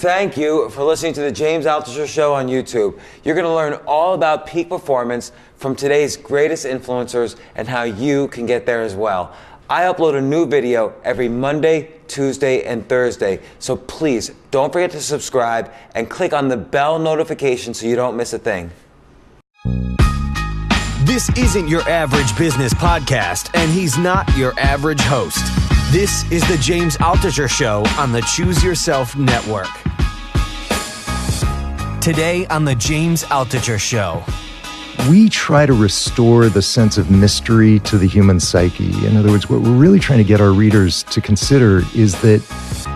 Thank you for listening to the James Altucher Show on YouTube. You're going to learn all about peak performance from today's greatest influencers and how you can get there as well. I upload a new video every Monday, Tuesday, and Thursday, so please don't forget to subscribe and click on the bell notification so you don't miss a thing. This isn't your average business podcast, and he's not your average host. This is the James Altucher Show on the Choose Yourself Network. Today on the James Altucher Show. We try to restore the sense of mystery to the human psyche. In other words, what we're really trying to get our readers to consider is that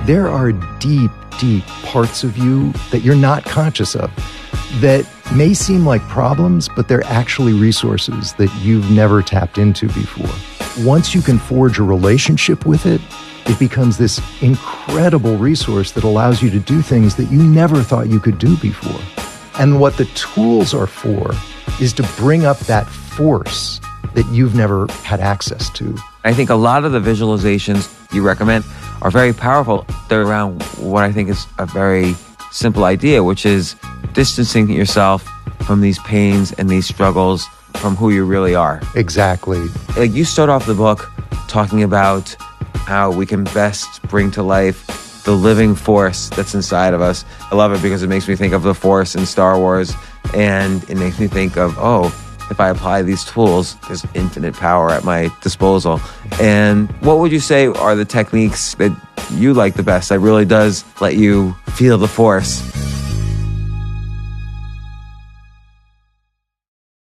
there are deep, deep parts of you that you're not conscious of that may seem like problems, but they're actually resources that you've never tapped into before. Once you can forge a relationship with it, it becomes this incredible resource that allows you to do things that you never thought you could do before. And what the tools are for is to bring up that force that you've never had access to. I think a lot of the visualizations you recommend are very powerful. They're around what I think is a very simple idea, which is distancing yourself from these pains and these struggles from who you really are. Exactly. Like, you start off the book talking about how we can best bring to life the living force that's inside of us. I love it because it makes me think of the Force in Star Wars, and it makes me think of, oh, if I apply these tools, there's infinite power at my disposal. And what would you say are the techniques that you like the best that really does let you feel the force?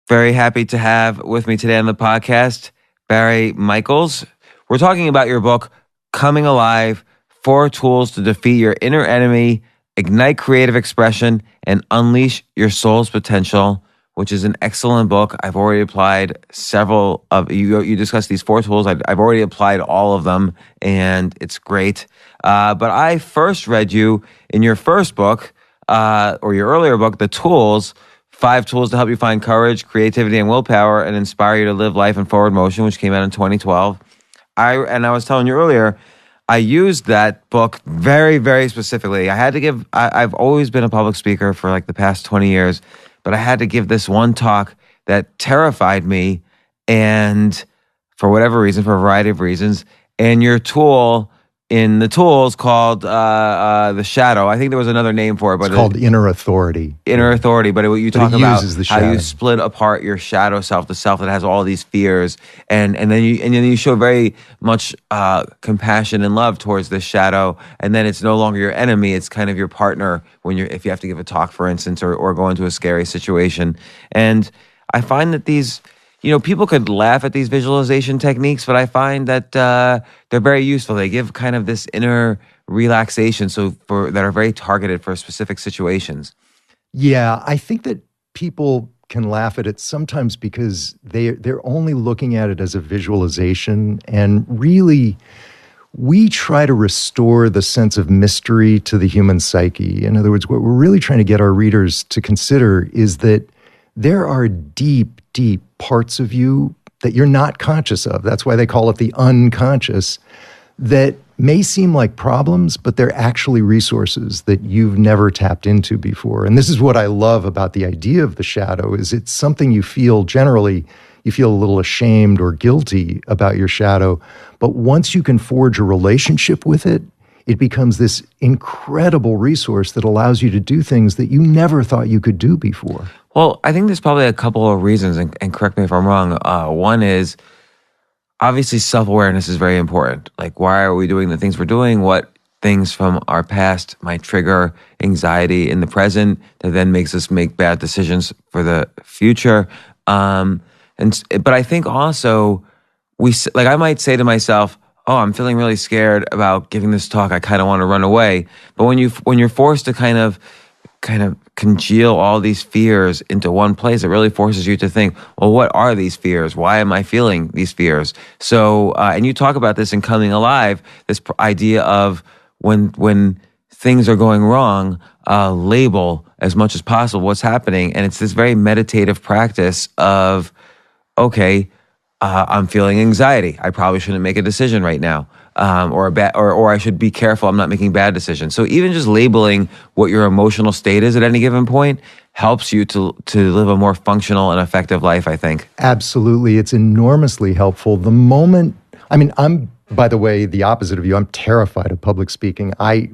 Very happy to have with me today on the podcast, Barry Michels. We're talking about your book, Coming Alive, 4 Tools to Defeat Your Inner Enemy, Ignite Creative Expression, and Unleash Your Soul's Potential, which is an excellent book. I've already applied several of, you discussed these 4 tools. I've already applied all of them, and it's great. But I first read you in your first book, or your earlier book, The Tools, 5 Tools to Help You Find Courage, Creativity, and Willpower, and Inspire You to Live Life in Forward Motion, which came out in 2012. I was telling you earlier, I used that book very, very specifically. I've always been a public speaker for like the past 20 years, but I had to give this one talk that terrified me, and for whatever reason, for a variety of reasons, and your tool in the tools called the shadow. I think there was another name for it, but it's called inner authority. Inner authority, but you talk about how you split apart your shadow self, the self that has all these fears, and then you show very much compassion and love towards this shadow, and then it's no longer your enemy; it's kind of your partner if you have to give a talk, for instance, or go into a scary situation. And I find that these, people could laugh at these visualization techniques, but I find that they're very useful. They give kind of this inner relaxation that are very targeted for specific situations. Yeah, I think that people can laugh at it sometimes because they're only looking at it as a visualization, and really, we try to restore the sense of mystery to the human psyche. In other words, what we're really trying to get our readers to consider is that there are deep, deep parts of you that you're not conscious of. That's why they call it the unconscious, that may seem like problems, but they're actually resources that you've never tapped into before. And this is what I love about the idea of the shadow, is it's something you feel generally, you feel a little ashamed or guilty about your shadow. But once you can forge a relationship with it, it becomes this incredible resource that allows you to do things that you never thought you could do before. Well, I think there's probably a couple of reasons, and correct me if I'm wrong. One is, obviously, self-awareness is very important. Like, why are we doing the things we're doing? What things from our past might trigger anxiety in the present that then makes us make bad decisions for the future? But I think also, I might say to myself, oh, I'm feeling really scared about giving this talk. I kind of want to run away. But when you're forced to kind of congeal all these fears into one place, it really forces you to think, well, what are these fears? Why am I feeling these fears? So, and you talk about this in Coming Alive, this idea of when things are going wrong, label as much as possible what's happening. And it's this very meditative practice of, okay, I'm feeling anxiety. I probably shouldn't make a decision right now. or I should be careful I'm not making bad decisions. So even just labeling what your emotional state is at any given point helps you to live a more functional and effective life, I think. Absolutely. It's enormously helpful. The moment, I'm, by the way, the opposite of you. I'm terrified of public speaking. I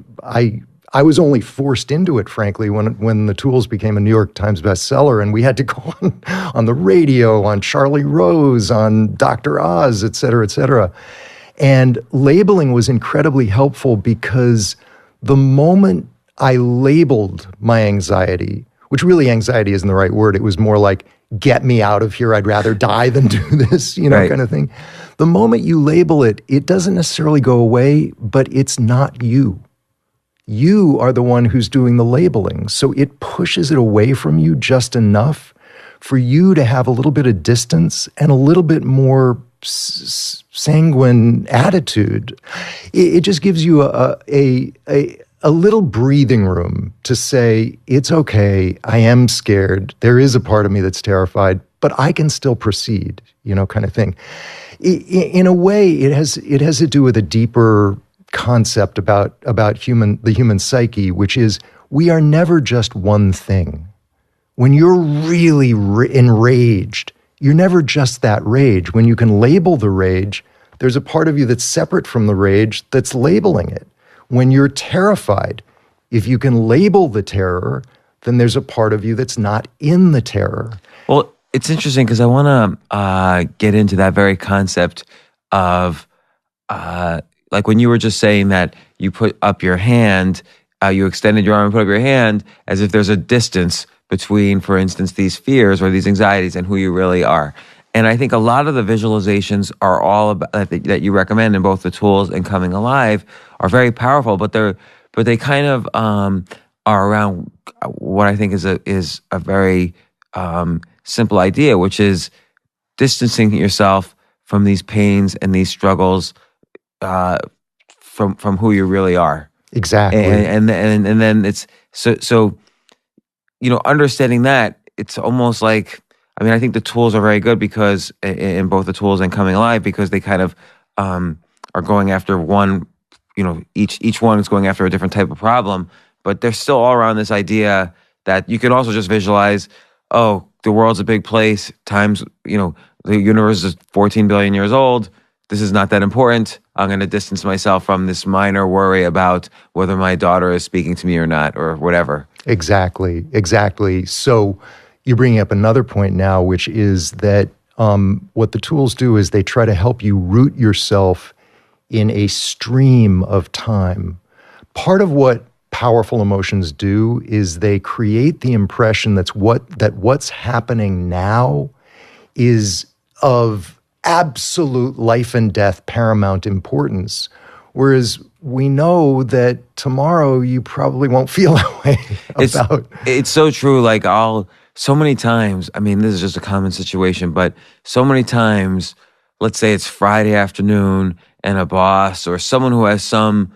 was only forced into it, frankly, when the tools became a New York Times bestseller, and we had to go on the radio, on Charlie Rose, on Dr. Oz, et cetera, et cetera. And labeling was incredibly helpful because the moment I labeled my anxiety, which really anxiety isn't the right word, it was more like, get me out of here, I'd rather die than do this, right. kind of thing. The moment you label it, it doesn't necessarily go away, but it's not you. You are the one who's doing the labeling. So it pushes it away from you just enough for you to have a little bit of distance and a little bit more sanguine attitude. It just gives you a little breathing room to say, it's okay, I am scared, there is a part of me that's terrified, but I can still proceed, kind of thing. In a way, it has to do with a deeper concept about the human psyche, which is we are never just one thing. When you're really enraged, you're never just that rage. When you can label the rage, there's a part of you that's separate from the rage that's labeling it. When you're terrified, if you can label the terror, then there's a part of you that's not in the terror. Well, it's interesting because I want to get into that very concept of, like when you were just saying that you put up your hand, you extended your arm and put up your hand as if there's a distance between, for instance, these fears or these anxieties and who you really are. And I think a lot of the visualizations are all about, that you recommend in both the tools and Coming Alive are very powerful, but they kind of are around what I think is a very simple idea, which is distancing yourself from these pains and these struggles from who you really are. Exactly. And then it's so understanding that, it's almost like, I think the tools are very good because in both the tools and Coming Alive, because they kind of are going after one, each one is going after a different type of problem, but they're still all around this idea that you can also just visualize, oh, the world's a big place, times, the universe is 14 billion years old, this is not that important, I'm going to distance myself from this minor worry about whether my daughter is speaking to me or not, or whatever. Exactly. So you're bringing up another point now, which is that what the tools do is they try to help you root yourself in a stream of time. Part of what powerful emotions do is they create the impression that what's happening now is of absolute life and death paramount importance, whereas we know that tomorrow you probably won't feel that way about. It's so true. Like so many times, this is just a common situation, but so many times, let's say it's Friday afternoon and a boss or someone who has some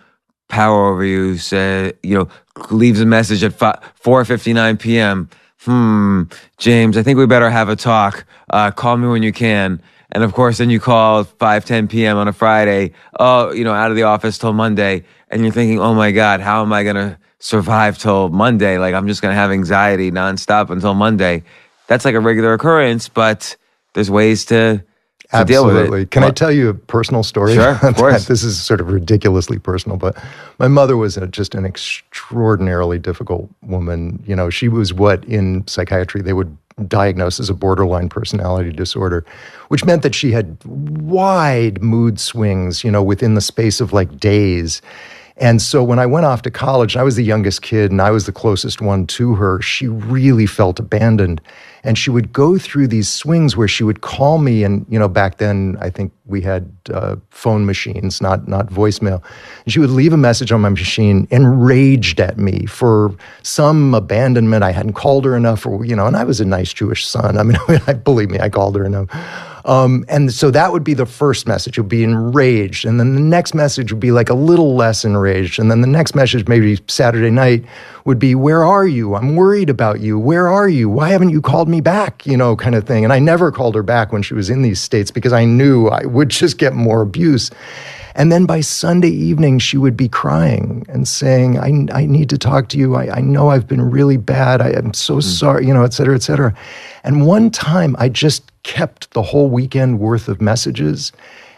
power over you leaves a message at 4:59 p.m. James, I think we better have a talk. Call me when you can. And of course, then you call 5:10 p.m. on a Friday, out of the office till Monday. And you're thinking, oh my God, how am I going to survive till Monday? Like, I'm just going to have anxiety nonstop until Monday. That's like a regular occurrence, but there's ways to deal with it. Can I tell you a personal story? Sure, of course. This is sort of ridiculously personal, but my mother was just an extraordinarily difficult woman. She was what in psychiatry they would diagnosed as a borderline personality disorder, which meant that she had wide mood swings, within the space of like days. And so when I went off to college, I was the youngest kid and I was the closest one to her. She really felt abandoned. And she would go through these swings where she would call me. And, back then, I think we had phone machines, not voicemail. And she would leave a message on my machine enraged at me for some abandonment. I hadn't called her enough, and I was a nice Jewish son. Believe me, I called her enough. And so that would be the first message. It would be enraged. And then the next message would be like a little less enraged. And then the next message, maybe Saturday night, would be, where are you? I'm worried about you. Where are you? Why haven't you called me back? Kind of thing. And I never called her back when she was in these states because I knew I would just get more abuse. And then by Sunday evening, she would be crying and saying, I need to talk to you. I know I've been really bad. I am so sorry, et cetera, et cetera. And one time I just kept the whole weekend worth of messages,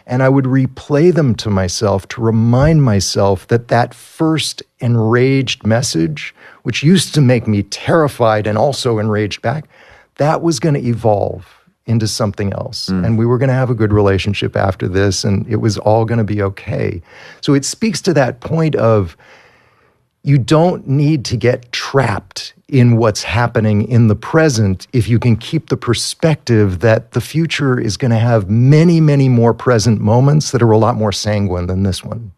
and I would replay them to myself to remind myself that first enraged message, which used to make me terrified and also enraged back, that was going to evolve into something else. And we were going to have a good relationship after this, and it was all going to be okay. So it speaks to that point of you don't need to get trapped in what's happening in the present if you can keep the perspective that the future is going to have many, many more present moments that are a lot more sanguine than this one.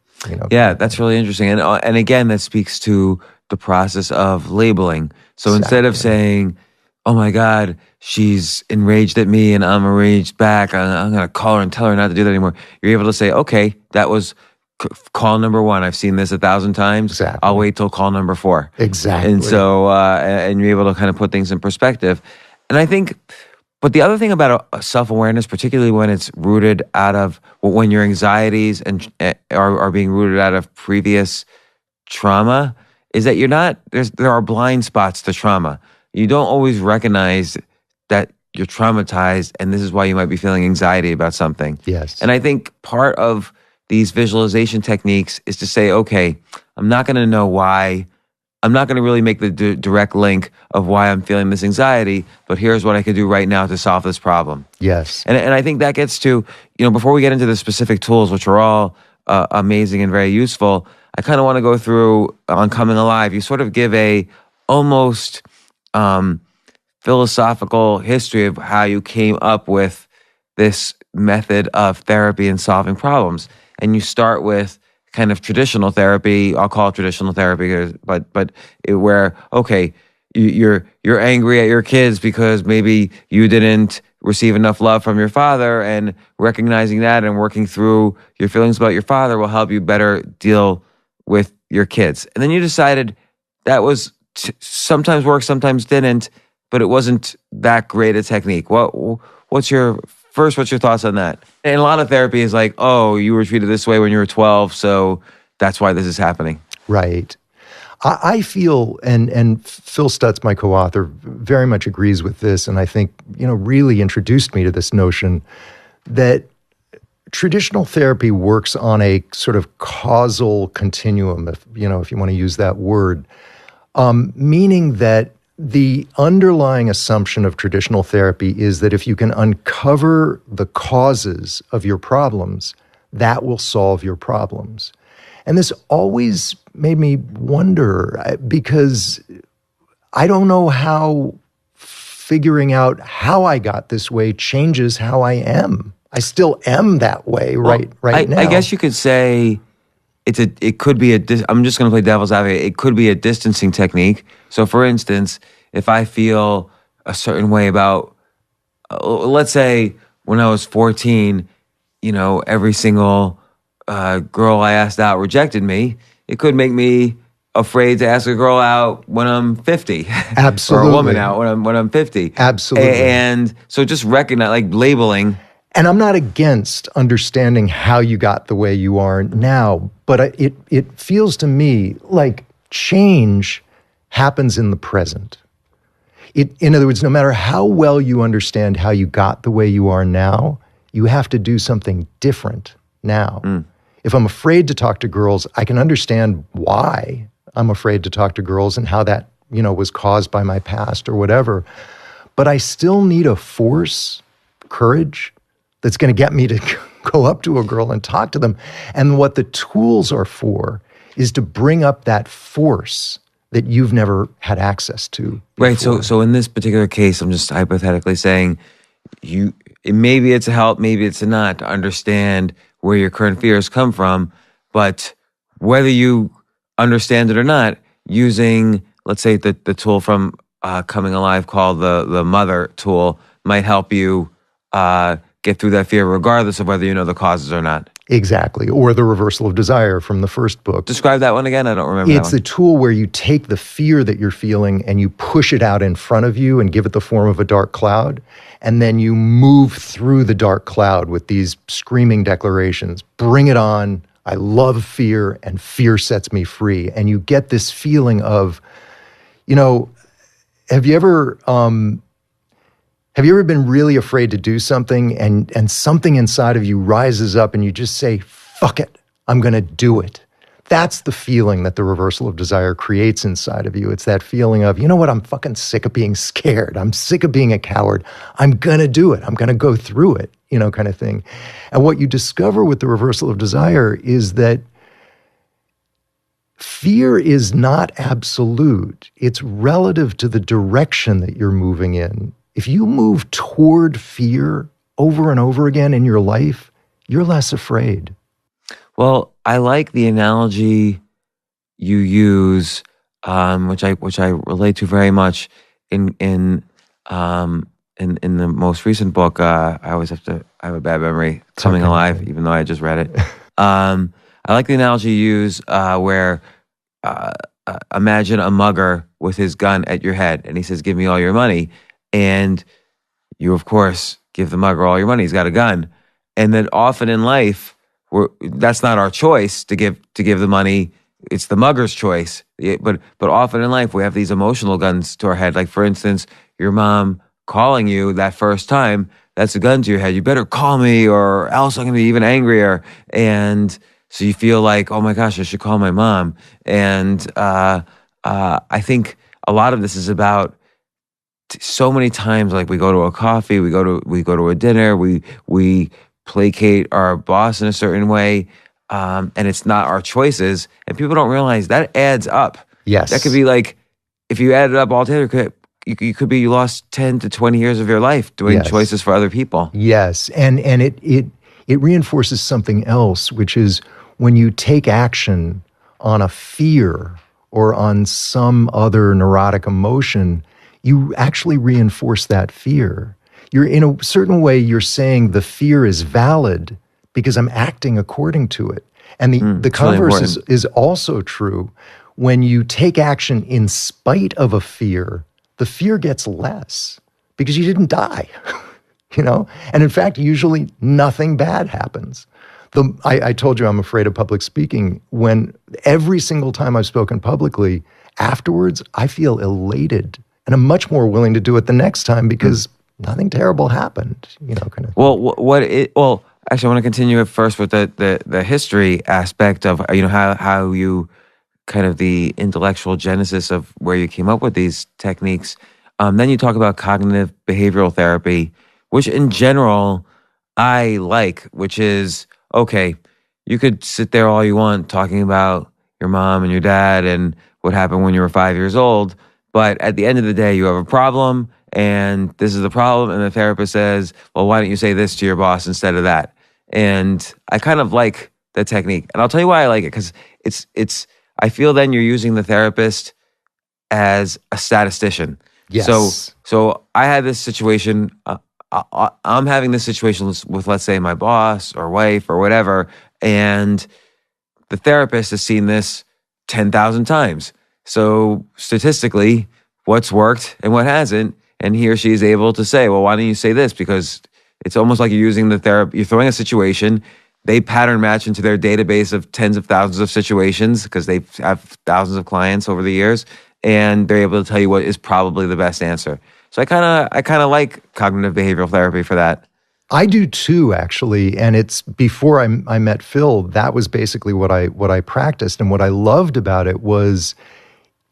Yeah, that's really interesting. And again, that speaks to the process of labeling. So instead of saying, oh my God, she's enraged at me and I'm enraged back, I'm going to call her and tell her not to do that anymore. You're able to say, okay, that was call number 1. I've seen this 1,000 times. Exactly. I'll wait till call number 4. Exactly. And so, and you're able to kind of put things in perspective. And I think, but the other thing about self-awareness, particularly when it's rooted out of, when your anxieties and are being rooted out of previous trauma, is that there are blind spots to trauma. You don't always recognize that you're traumatized, and this is why you might be feeling anxiety about something. Yes. And I think part of these visualization techniques is to say, okay, I'm not going to know why. I'm not going to really make the direct link of why I'm feeling this anxiety, but here's what I could do right now to solve this problem. Yes. And I think that gets to, before we get into the specific tools, which are all amazing and very useful, I kind of want to go through on Coming Alive. You sort of give a almost philosophical history of how you came up with this method of therapy and solving problems. And you start with kind of traditional therapy. I'll call it traditional therapy, but where, okay, you're angry at your kids because maybe you didn't receive enough love from your father, and recognizing that and working through your feelings about your father will help you better deal with your kids. And then you decided that was sometimes worked, sometimes didn't, but it wasn't that great a technique. What's your thoughts on that? And a lot of therapy is like, oh, you were treated this way when you were 12, so that's why this is happening. Right. I feel, and Phil Stutz, my co-author, very much agrees with this, and I think, really introduced me to this notion that traditional therapy works on a sort of causal continuum, if you want to use that word, meaning that the underlying assumption of traditional therapy is that if you can uncover the causes of your problems, that will solve your problems. And this always made me wonder, because I don't know how figuring out how I got this way changes how I am. I still am that way right now. I guess you could say it could be I'm just going to play devil's advocate. It could be a distancing technique. So for instance, if I feel a certain way about, let's say when I was 14, every single girl I asked out rejected me, it could make me afraid to ask a girl out when I'm 50. Absolutely. Or a woman out when I'm 50. Absolutely. And so just recognize, like labeling. And I'm not against understanding how you got the way you are now, but it feels to me like change happens in the present. In other words, no matter how well you understand how you got the way you are now, you have to do something different now. If I'm afraid to talk to girls, I can understand why I'm afraid to talk to girls and how that, was caused by my past or whatever. But I still need a force, courage, that's going to get me to go up to a girl and talk to them. And what the tools are for is to bring up that force that you've never had access to before. Right. So in this particular case, I'm just hypothetically saying, maybe it's a help, maybe it's a not, to understand where your current fears come from. But whether you understand it or not, using, let's say, the tool from Coming Alive called the Mother tool might help you get through that fear regardless of whether you know the causes or not. Exactly. Or the reversal of desire from the first book. Describe that one again. I don't remember. It's the tool where you take the fear that you're feeling and you push it out in front of you and give it the form of a dark cloud. And then you move through the dark cloud with these screaming declarations. Bring it on. I love fear, and fear sets me free. And you get this feeling of, have you ever been really afraid to do something and something inside of you rises up and you just say, fuck it, I'm going to do it. That's the feeling that the reversal of desire creates inside of you. It's that feeling of, you know what, I'm fucking sick of being scared. I'm sick of being a coward. I'm going to do it. I'm going to go through it, kind of thing. And what you discover with the reversal of desire is that fear is not absolute. It's relative to the direction that you're moving in. If you move toward fear over and over again in your life, you're less afraid. Well, I like the analogy you use, which I relate to very much in the most recent book. I always I have a bad memory. Coming Alive, even though I just read it. I like the analogy you use where imagine a mugger with his gun at your head, and he says, "Give me all your money," and you, of course, give the mugger all your money. He's got a gun, and then often in life, that's not our choice to give the money. It's the mugger's choice. But often in life, we have these emotional guns to our head. Like, for instance, your mom calling you that first time, that's a gun to your head. You better call me or else I'm going to be even angrier. And so you feel like, oh my gosh, I should call my mom. And I think a lot of this is about so many times, like we go to a coffee, we go to a dinner, we placate our boss in a certain way, and it's not our choices, and people don't realize that adds up. Yes. That could be like, if you add it up all together, you lost 10 to 20 years of your life doing choices for other people. Yes, and it reinforces something else, which is when you take action on a fear or on some other neurotic emotion, you actually reinforce that fear. You're, in a certain way, you're saying the fear is valid because I'm acting according to it. And the converse really is also true. When you take action in spite of a fear, the fear gets less because you didn't die, And in fact, usually nothing bad happens. I told you I'm afraid of public speaking. When every single time I've spoken publicly, afterwards, I feel elated. And I'm much more willing to do it the next time because nothing terrible happened, kind of. Well, actually, I want to continue at first with the history aspect of how you kind of the intellectual genesis of where you came up with these techniques. Then you talk about cognitive behavioral therapy, which in general I like, which is, okay, you could sit there all you want talking about your mom and your dad and what happened when you were 5 years old, but at the end of the day, you have a problem. And this is the problem, and the therapist says, well, why don't you say this to your boss instead of that? And I kind of like the technique. And I'll tell you why I like it, because I feel then you're using the therapist as a statistician. Yes. So I had this situation, I'm having this situation with, let's say, my boss or wife or whatever, and the therapist has seen this 10,000 times. So statistically, what's worked and what hasn't, and he or she is able to say, well, why don't you say this? Because it's almost like you're using the therapy, you're throwing a situation, they pattern match into their database of tens of thousands of situations because they have thousands of clients over the years, and they're able to tell you what is probably the best answer. So I kind of like cognitive behavioral therapy for that. I do too, actually. And it's before I met Phil, that was basically what I practiced. And what I loved about it was,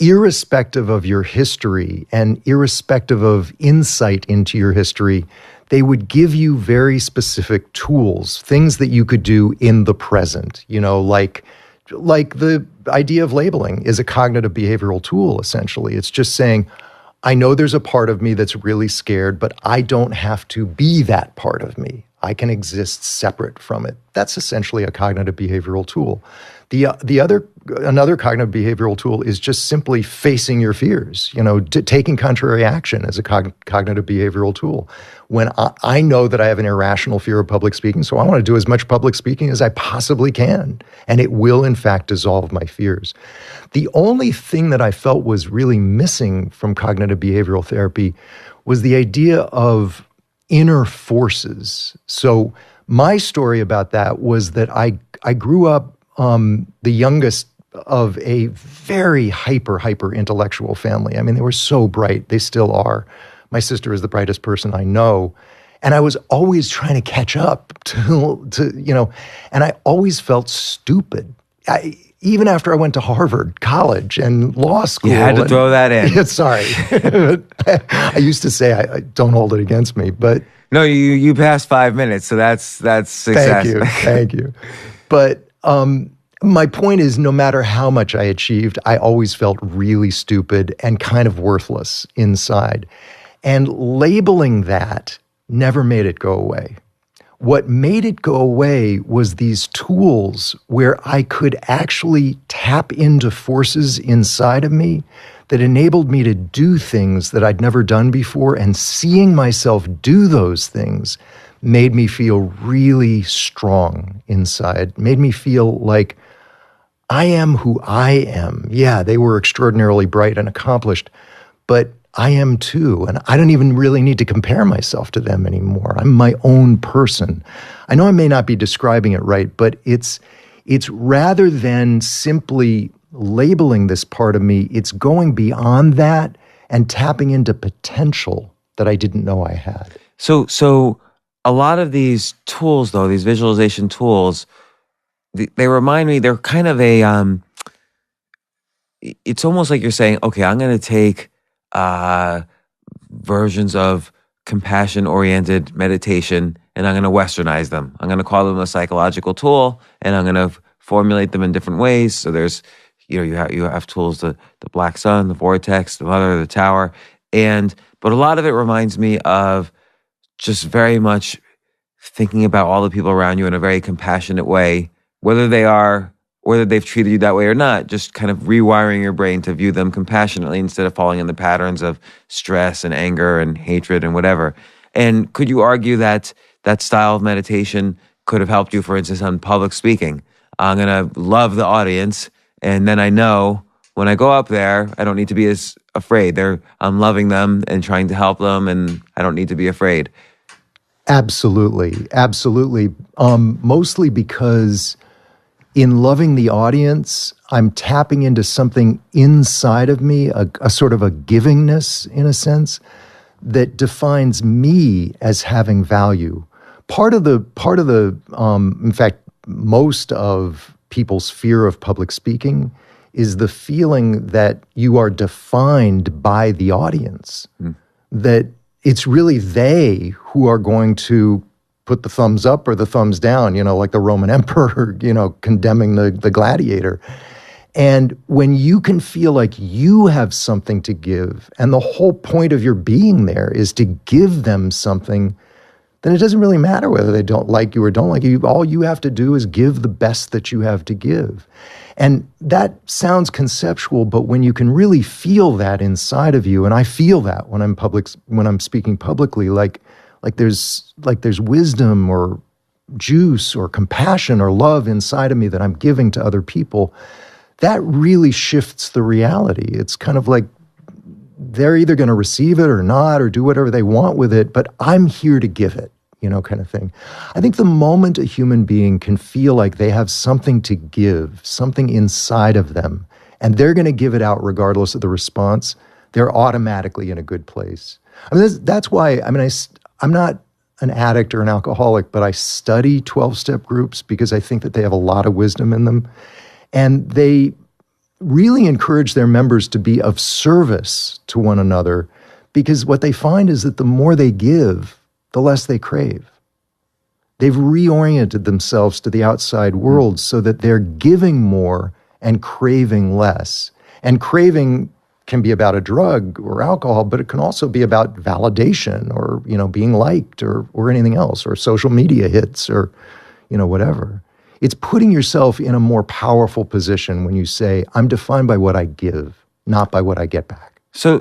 irrespective of your history and irrespective of insight into your history, they would give you very specific tools, things that you could do in the present, like the idea of labeling is a cognitive behavioral tool, essentially. It's just saying, I know there's a part of me that's really scared, but I don't have to be that part of me. I can exist separate from it. That's essentially a cognitive behavioral tool. Another cognitive behavioral tool is just simply facing your fears, taking contrary action as a cognitive behavioral tool. When I know that I have an irrational fear of public speaking, so I want to do as much public speaking as I possibly can, and it will, in fact, dissolve my fears. The only thing that I felt was really missing from cognitive behavioral therapy was the idea of inner forces. So my story about that was that I grew up the youngest of a very hyper intellectual family. I mean, they were so bright. They still are. My sister is the brightest person I know. And I was always trying to catch up to and I always felt stupid. Even after I went to Harvard, college, and law school. You had to throw that in. Sorry. I used to say, I don't hold it against me, but. No, you passed 5 minutes, so that's success. Thank you. But my point is, no matter how much I achieved, I always felt really stupid and kind of worthless inside. And labeling that never made it go away. What made it go away was these tools where I could actually tap into forces inside of me that enabled me to do things that I'd never done before, and seeing myself do those things made me feel really strong inside, made me feel like I am who I am. Yeah, they were extraordinarily bright and accomplished, but I am too, and I don't even really need to compare myself to them anymore. I'm my own person. I know I may not be describing it right, but it's rather than simply labeling this part of me, it's going beyond that and tapping into potential that I didn't know I had. So a lot of these tools, though, these visualization tools, they remind me, they're kind of it's almost like you're saying, okay, I'm going to take versions of compassion-oriented meditation and I'm going to westernize them. I'm going to call them a psychological tool and I'm going to formulate them in different ways. So there's, you have tools, the black sun, the vortex, the mother, the tower. But a lot of it reminds me of just very much thinking about all the people around you in a very compassionate way, whether they've treated you that way or not, just kind of rewiring your brain to view them compassionately instead of falling in the patterns of stress and anger and hatred and whatever. And could you argue that that style of meditation could have helped you, for instance, on public speaking? I'm going to love the audience, and then I know when I go up there, I don't need to be as afraid. I'm loving them and trying to help them, and I don't need to be afraid. Absolutely. Mostly because in loving the audience, I'm tapping into something inside of me, a sort of a givingness, in a sense, that defines me as having value. Part of the, in fact, most of people's fear of public speaking is the feeling that you are defined by the audience, that it's really they who are going to put the thumbs up or the thumbs down, like the Roman emperor, condemning the gladiator. And when you can feel like you have something to give, and the whole point of your being there is to give them something, then it doesn't really matter whether they don't like you or don't like you. All you have to do is give the best that you have to give. And that sounds conceptual, but when you can really feel that inside of you, and I feel that when I'm speaking publicly, like there's wisdom or juice or compassion or love inside of me that I'm giving to other people, that really shifts the reality. It's kind of like they're either going to receive it or not, or do whatever they want with it, but I'm here to give it, kind of thing. I think the moment a human being can feel like they have something to give, something inside of them, and they're going to give it out regardless of the response, they're automatically in a good place. I mean, that's why, I'm not an addict or an alcoholic, but I study 12-step groups because I think that they have a lot of wisdom in them. And they really encourage their members to be of service to one another, because what they find is that the more they give, the less they crave. They've reoriented themselves to the outside world so that they're giving more and craving less. And craving can be about a drug or alcohol, but it can also be about validation or, being liked or anything else, or social media hits or, whatever. It's putting yourself in a more powerful position when you say, I'm defined by what I give, not by what I get back. So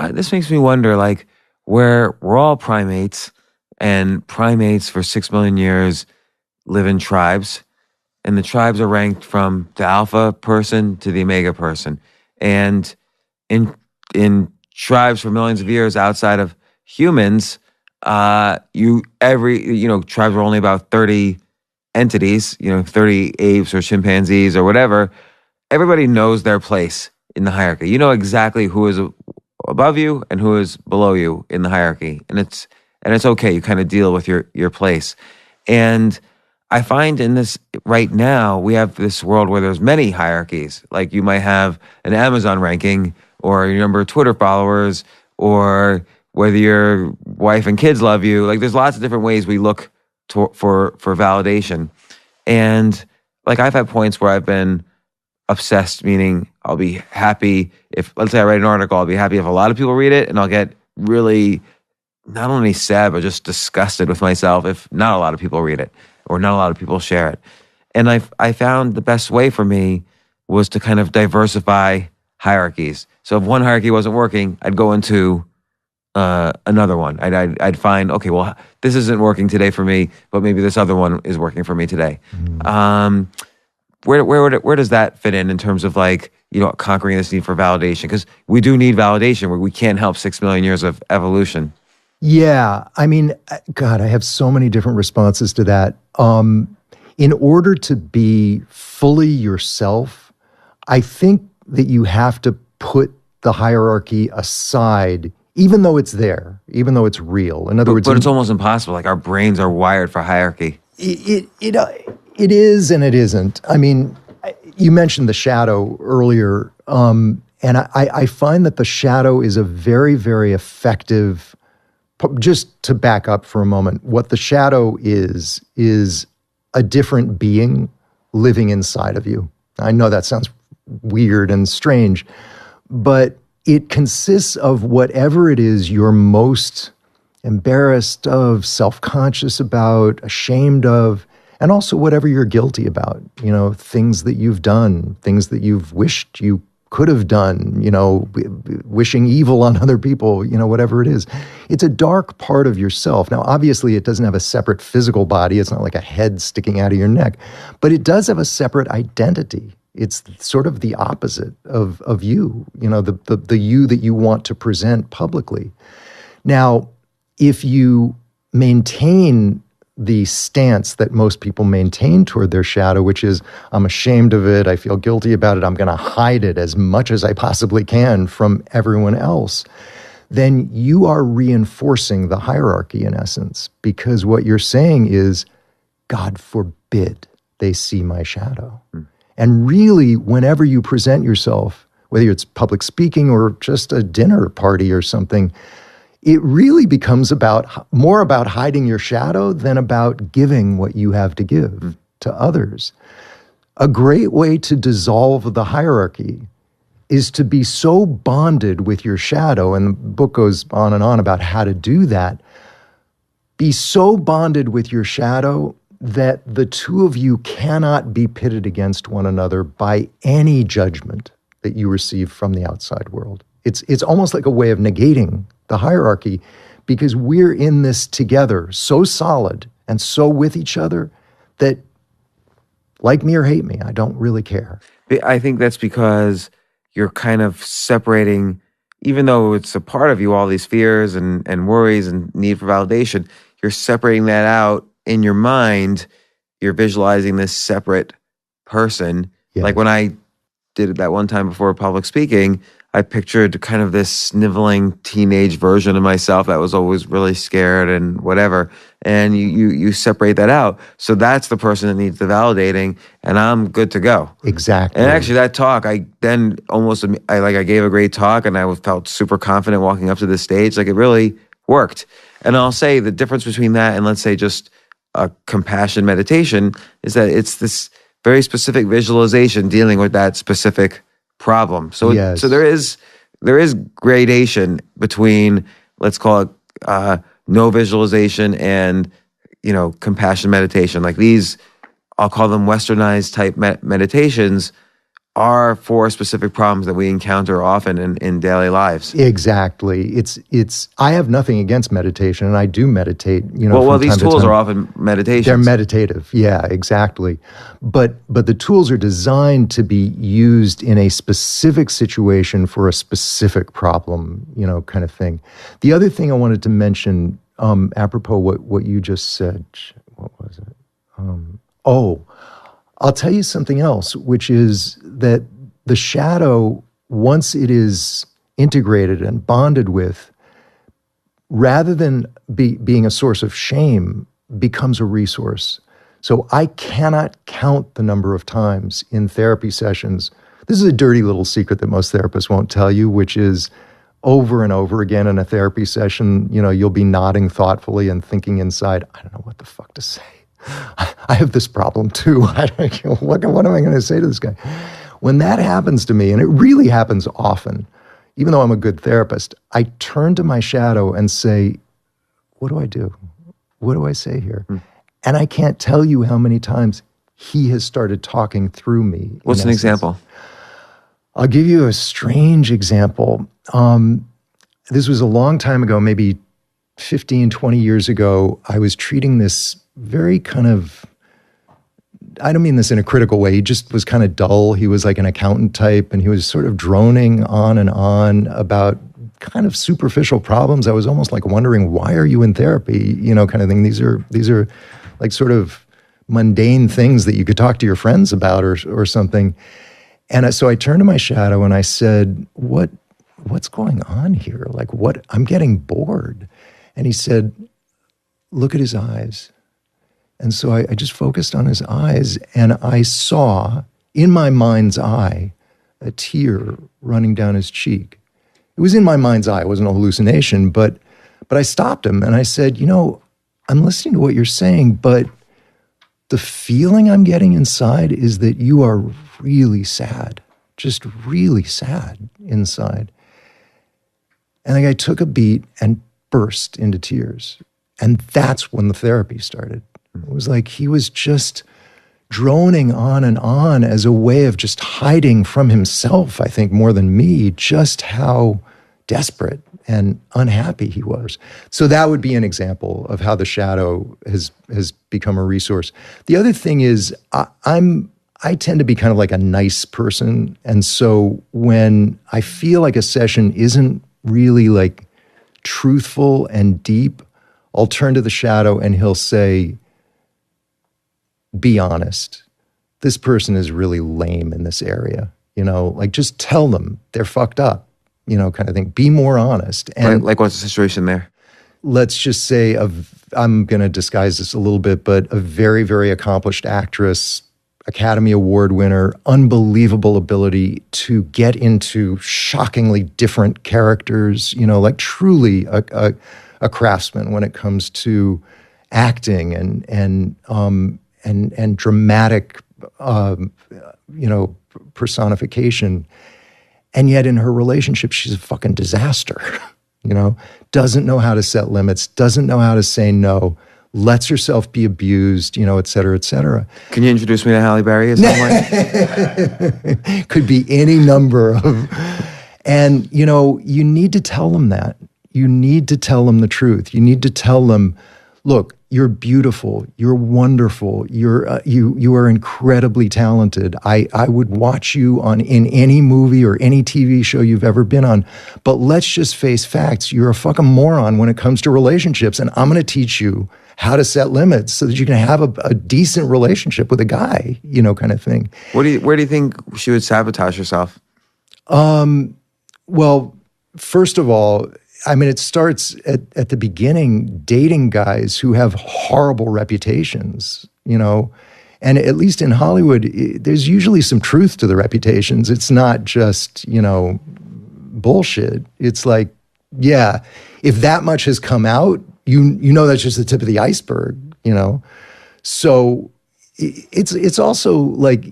this makes me wonder, like, where we're all primates, and primates for 6 million years live in tribes, and the tribes are ranked from the alpha person to the omega person. And in tribes for millions of years outside of humans, tribes were only about 30 entities, 30 apes or chimpanzees or whatever, everybody knows their place in the hierarchy. You know exactly who is above you and who is below you in the hierarchy. And it's okay. You kind of deal with your place. And I find in this right now, we have this world where there's many hierarchies. Like you might have an Amazon ranking or your number of Twitter followers or whether your wife and kids love you. Like there's lots of different ways we look for validation. And like I've had points where I've been obsessed, meaning I'll be happy if, let's say I write an article, I'll be happy if a lot of people read it, and I'll get really not only sad, but just disgusted with myself if not a lot of people read it or not a lot of people share it. And I found the best way for me was to kind of diversify hierarchies. So if one hierarchy wasn't working, I'd go into another one. I'd find, okay, well, this isn't working today for me, but maybe this other one is working for me today. Where does that fit in terms of like, conquering this need for validation? Because we do need validation where we can't help 6 million years of evolution. Yeah. I mean, God, I have so many different responses to that. In order to be fully yourself, I think that you have to put the hierarchy aside, even though it's there, even though it's real. In other words, but it's almost impossible. Like our brains are wired for hierarchy. It is and it isn't. I mean, you mentioned the shadow earlier, and I find that the shadow is a very, very effective. Just to back up for a moment, what the shadow is a different being living inside of you. I know that sounds weird and strange, but it consists of whatever it is you're most embarrassed of, self-conscious about, ashamed of, and also whatever you're guilty about, things that you've done, things that you've wished you could have done, wishing evil on other people, whatever it is. It's a dark part of yourself. Now, obviously, it doesn't have a separate physical body. It's not like a head sticking out of your neck, but it does have a separate identity. It's sort of the opposite of you, the you that you want to present publicly. Now, if you maintain the stance that most people maintain toward their shadow, which is, I'm ashamed of it, I feel guilty about it, I'm going to hide it as much as I possibly can from everyone else, then you are reinforcing the hierarchy in essence, because what you're saying is, God forbid they see my shadow. And really, whenever you present yourself, whether it's public speaking or just a dinner party or something, it really becomes more about hiding your shadow than about giving what you have to give to others. A great way to dissolve the hierarchy is to be so bonded with your shadow, and the book goes on and on about how to do that. Be so bonded with your shadow that the two of you cannot be pitted against one another by any judgment that you receive from the outside world. It's almost like a way of negating the hierarchy, because we're in this together, so solid and so with each other that, like me or hate me, I don't really care. I think that's because you're kind of separating, even though it's a part of you, all these fears and worries and need for validation, you're separating that out in your mind. You're visualizing this separate person. Yes. Like when I did it that one time before public speaking, I pictured kind of this sniveling teenage version of myself that was always really scared and whatever. And you separate that out. So that's the person that needs the validating, and I'm good to go. Exactly. And actually that talk, I gave a great talk, and I felt super confident walking up to the stage. Like it really worked. And I'll say the difference between that and let's say just a compassion meditation is that it's this very specific visualization dealing with that specific problem. So yes. So there is gradation between, let's call it no visualization and compassion meditation. Like these, I'll call them westernized type meditations, are for specific problems that we encounter often in daily lives. Exactly. It's. I have nothing against meditation, and I do meditate. Well, these tools are often meditations. They're meditative. Yeah, exactly. But the tools are designed to be used in a specific situation for a specific problem, kind of thing. The other thing I wanted to mention, apropos what you just said, what was it? Oh, I'll tell you something else, which is that the shadow, once it is integrated and bonded with, rather than being a source of shame, becomes a resource. So I cannot count the number of times in therapy sessions. This is a dirty little secret that most therapists won't tell you, which is over and over again in a therapy session, you'll be nodding thoughtfully and thinking inside, I don't know what the fuck to say. I have this problem too. What am I going to say to this guy? When that happens to me, and it really happens often, even though I'm a good therapist, I turn to my shadow and say, what do I do? What do I say here? And I can't tell you how many times he has started talking through me. What's an example? I'll give you a strange example. This was a long time ago, maybe 15, 20 years ago. I was treating this very kind of, I don't mean this in a critical way, he just was kind of dull. He was like an accountant type, and he was sort of droning on and on about kind of superficial problems. I was almost like wondering, why are you in therapy? Kind of thing. These are like sort of mundane things that you could talk to your friends about or something. And so I turned to my shadow and I said, what's going on here? Like, I'm getting bored. And he said, look at his eyes. And so I just focused on his eyes, and I saw in my mind's eye a tear running down his cheek. It was in my mind's eye. It wasn't a hallucination, but I stopped him and I said, I'm listening to what you're saying, but the feeling I'm getting inside is that you are really sad, just really sad inside. And the guy took a beat and burst into tears. And that's when the therapy started. It was like he was just droning on and on as a way of just hiding from himself, I think, more than me, just how desperate and unhappy he was. So that would be an example of how the shadow has become a resource. The other thing is I tend to be kind of like a nice person. And so when I feel like a session isn't really like truthful and deep, I'll turn to the shadow and he'll say, be honest. This person is really lame in this area. Like just tell them they're fucked up, kind of thing. Be more honest. And like what's the situation there? Let's just say I'm going to disguise this a little bit, but a very, very accomplished actress, Academy Award winner, unbelievable ability to get into shockingly different characters, like truly a craftsman when it comes to acting and dramatic, personification. And yet in her relationship, she's a fucking disaster, doesn't know how to set limits, doesn't know how to say no, lets herself be abused, et cetera, et cetera. Can you introduce me to Halle Berry at some point? Could be any number of, and, you need to tell them that. You need to tell them the truth. You need to tell them, look, you're beautiful, you're wonderful, you are incredibly talented. I would watch you in any movie or any TV show you've ever been on, but let's just face facts. You're a fucking moron when it comes to relationships, and I'm going to teach you how to set limits so that you can have a decent relationship with a guy, kind of thing. Where do you think she would sabotage herself? Well, first of all, it starts at the beginning, dating guys who have horrible reputations, and at least in Hollywood, there's usually some truth to the reputations. It's not just, bullshit. It's like, yeah, if that much has come out, that's just the tip of the iceberg, So it's also like,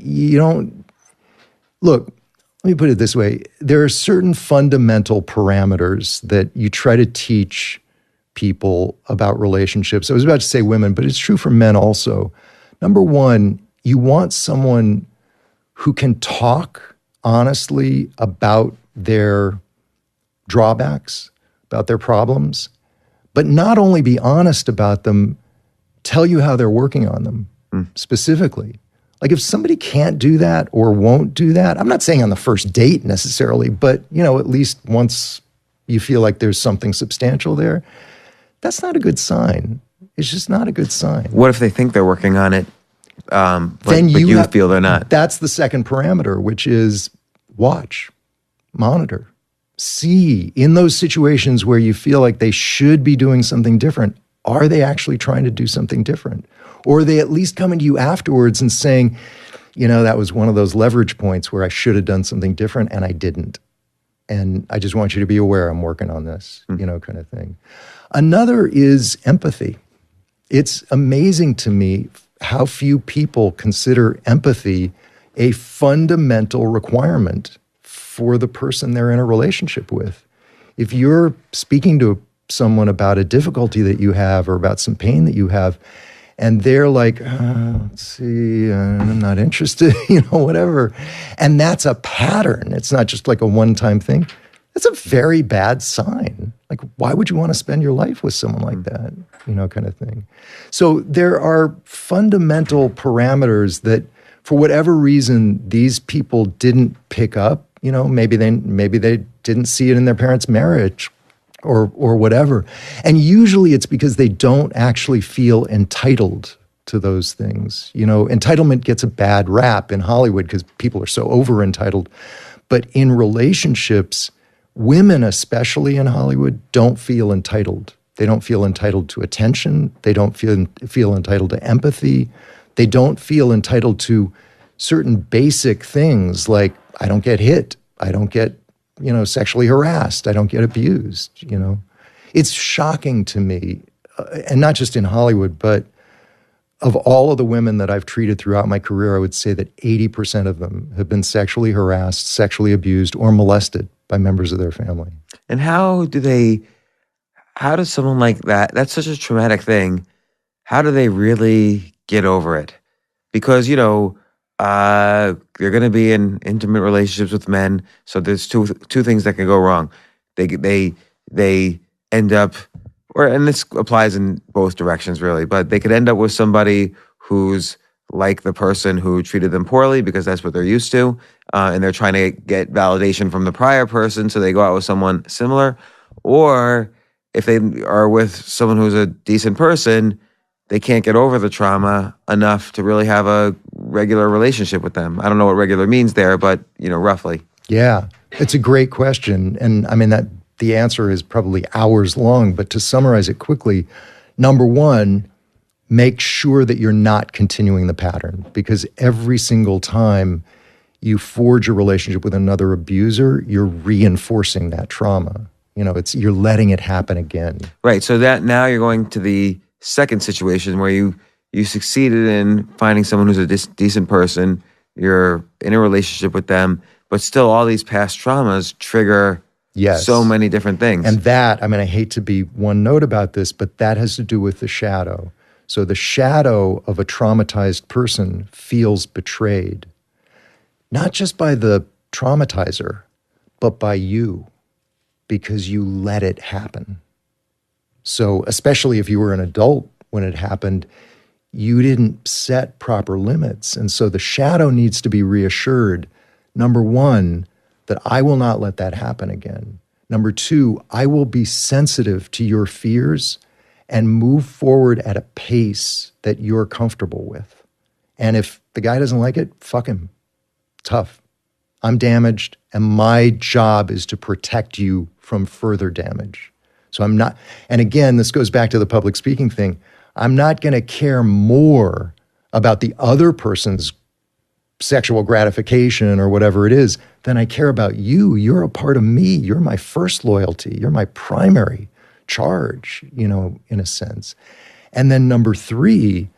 look, let me put it this way. There are certain fundamental parameters that you try to teach people about relationships. I was about to say women, but it's true for men also. Number one, you want someone who can talk honestly about their drawbacks, about their problems, but not only be honest about them, tell you how they're working on them specifically. Like if somebody can't do that or won't do that, I'm not saying on the first date necessarily, but at least once you feel like there's something substantial there, that's not a good sign. It's just not a good sign. What if they think they're working on it? but you feel they're not. That's the second parameter, which is watch, monitor, see in those situations where you feel like they should be doing something different. Are they actually trying to do something different? Or are they at least coming to you afterwards and saying, that was one of those leverage points where I should have done something different and I didn't. And I just want you to be aware I'm working on this, kind of thing. Another is empathy. It's amazing to me how few people consider empathy a fundamental requirement for the person they're in a relationship with. If you're speaking to someone about a difficulty that you have or about some pain that you have, and they're like, let's see, I'm not interested, whatever. And that's a pattern. It's not just like a one-time thing. That's a very bad sign. Like, why would you want to spend your life with someone like that, kind of thing. So there are fundamental parameters that, for whatever reason, these people didn't pick up. Maybe they didn't see it in their parents' marriage or whatever. And usually it's because they don't actually feel entitled to those things. Entitlement gets a bad rap in Hollywood because people are so over-entitled. But in relationships, women, especially in Hollywood, don't feel entitled. They don't feel entitled to attention. They don't feel entitled to empathy. They don't feel entitled to certain basic things like, I don't get hit. I don't get, sexually harassed. I don't get abused, It's shocking to me, and not just in Hollywood, but of all of the women that I've treated throughout my career, I would say that 80% of them have been sexually harassed, sexually abused, or molested by members of their family. And how does someone like that's such a traumatic thing, how do they really get over it? Because, they're going to be in intimate relationships with men, so there's two things that can go wrong. They end up, and this applies in both directions really, but they could end up with somebody who's like the person who treated them poorly because that's what they're used to, and they're trying to get validation from the prior person, so they go out with someone similar. Or if they are with someone who's a decent person, they can't get over the trauma enough to really have a regular relationship with them. I don't know what regular means there, but, roughly. Yeah, it's a great question. And I mean, the answer is probably hours long, but to summarize it quickly, number one, make sure that you're not continuing the pattern, because every single time you forge a relationship with another abuser, you're reinforcing that trauma. You're letting it happen again. Right. So that now you're going to the second situation where you succeeded in finding someone who's a decent person, you're in a relationship with them, but still all these past traumas trigger so many different things. And I hate to be one note about this, but that has to do with the shadow. So the shadow of a traumatized person feels betrayed, not just by the traumatizer, but by you, because you let it happen. So especially if you were an adult when it happened, you didn't set proper limits. And so the shadow needs to be reassured, number one, that I will not let that happen again. Number two, I will be sensitive to your fears and move forward at a pace that you're comfortable with. And if the guy doesn't like it, fuck him. Tough. I'm damaged, and my job is to protect you from further damage. So I'm not, and again, this goes back to the public speaking thing. I'm not going to care more about the other person's sexual gratification or whatever it is than I care about you. You're a part of me. You're my first loyalty. You're my primary charge, in a sense. And then number three,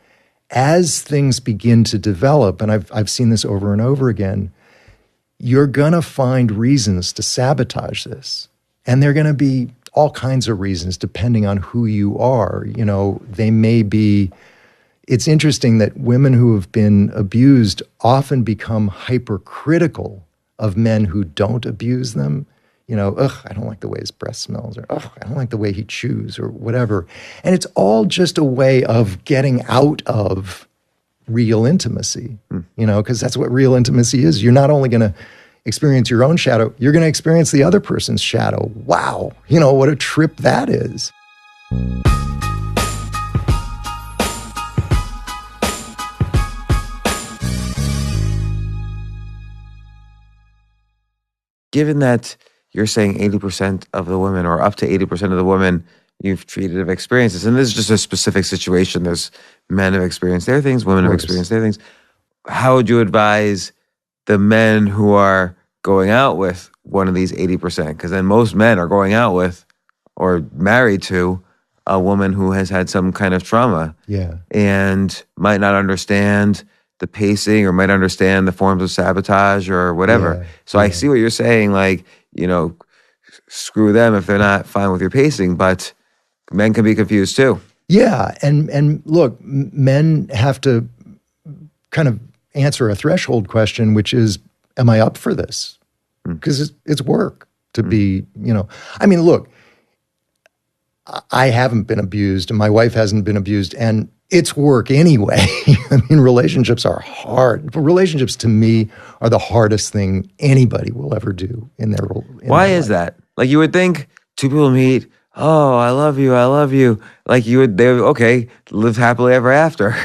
as things begin to develop, and I've seen this over and over again, you're going to find reasons to sabotage this. And they're going to be all kinds of reasons depending on who you are. They may be, it's interesting that women who have been abused often become hypercritical of men who don't abuse them. I don't like the way his breath smells, or I don't like the way he chews, or whatever. And it's all just a way of getting out of real intimacy, because that's what real intimacy is. You're not only going to experience your own shadow, you're going to experience the other person's shadow. Wow. What a trip that is. given that you're saying 80% of the women, or up to 80% of the women you've treated have experienced this, and this is just a specific situation. There's men have experienced their things, women have experienced their things. How would you advise the men who are going out with one of these 80%? Because then most men are going out with or married to a woman who has had some kind of trauma, and might not understand the pacing or might understand the forms of sabotage or whatever. So I see what you're saying, like, screw them if they're not fine with your pacing, but men can be confused too. Yeah, and look, men have to kind of answer a threshold question, which is, am I up for this? Because it's work to be, I mean, look, I haven't been abused and my wife hasn't been abused, and it's work anyway. I mean, relationships are hard. Relationships to me are the hardest thing anybody will ever do in their life. Why is that? Like, you would think two people meet, oh, I love you. Like they would, okay, live happily ever after.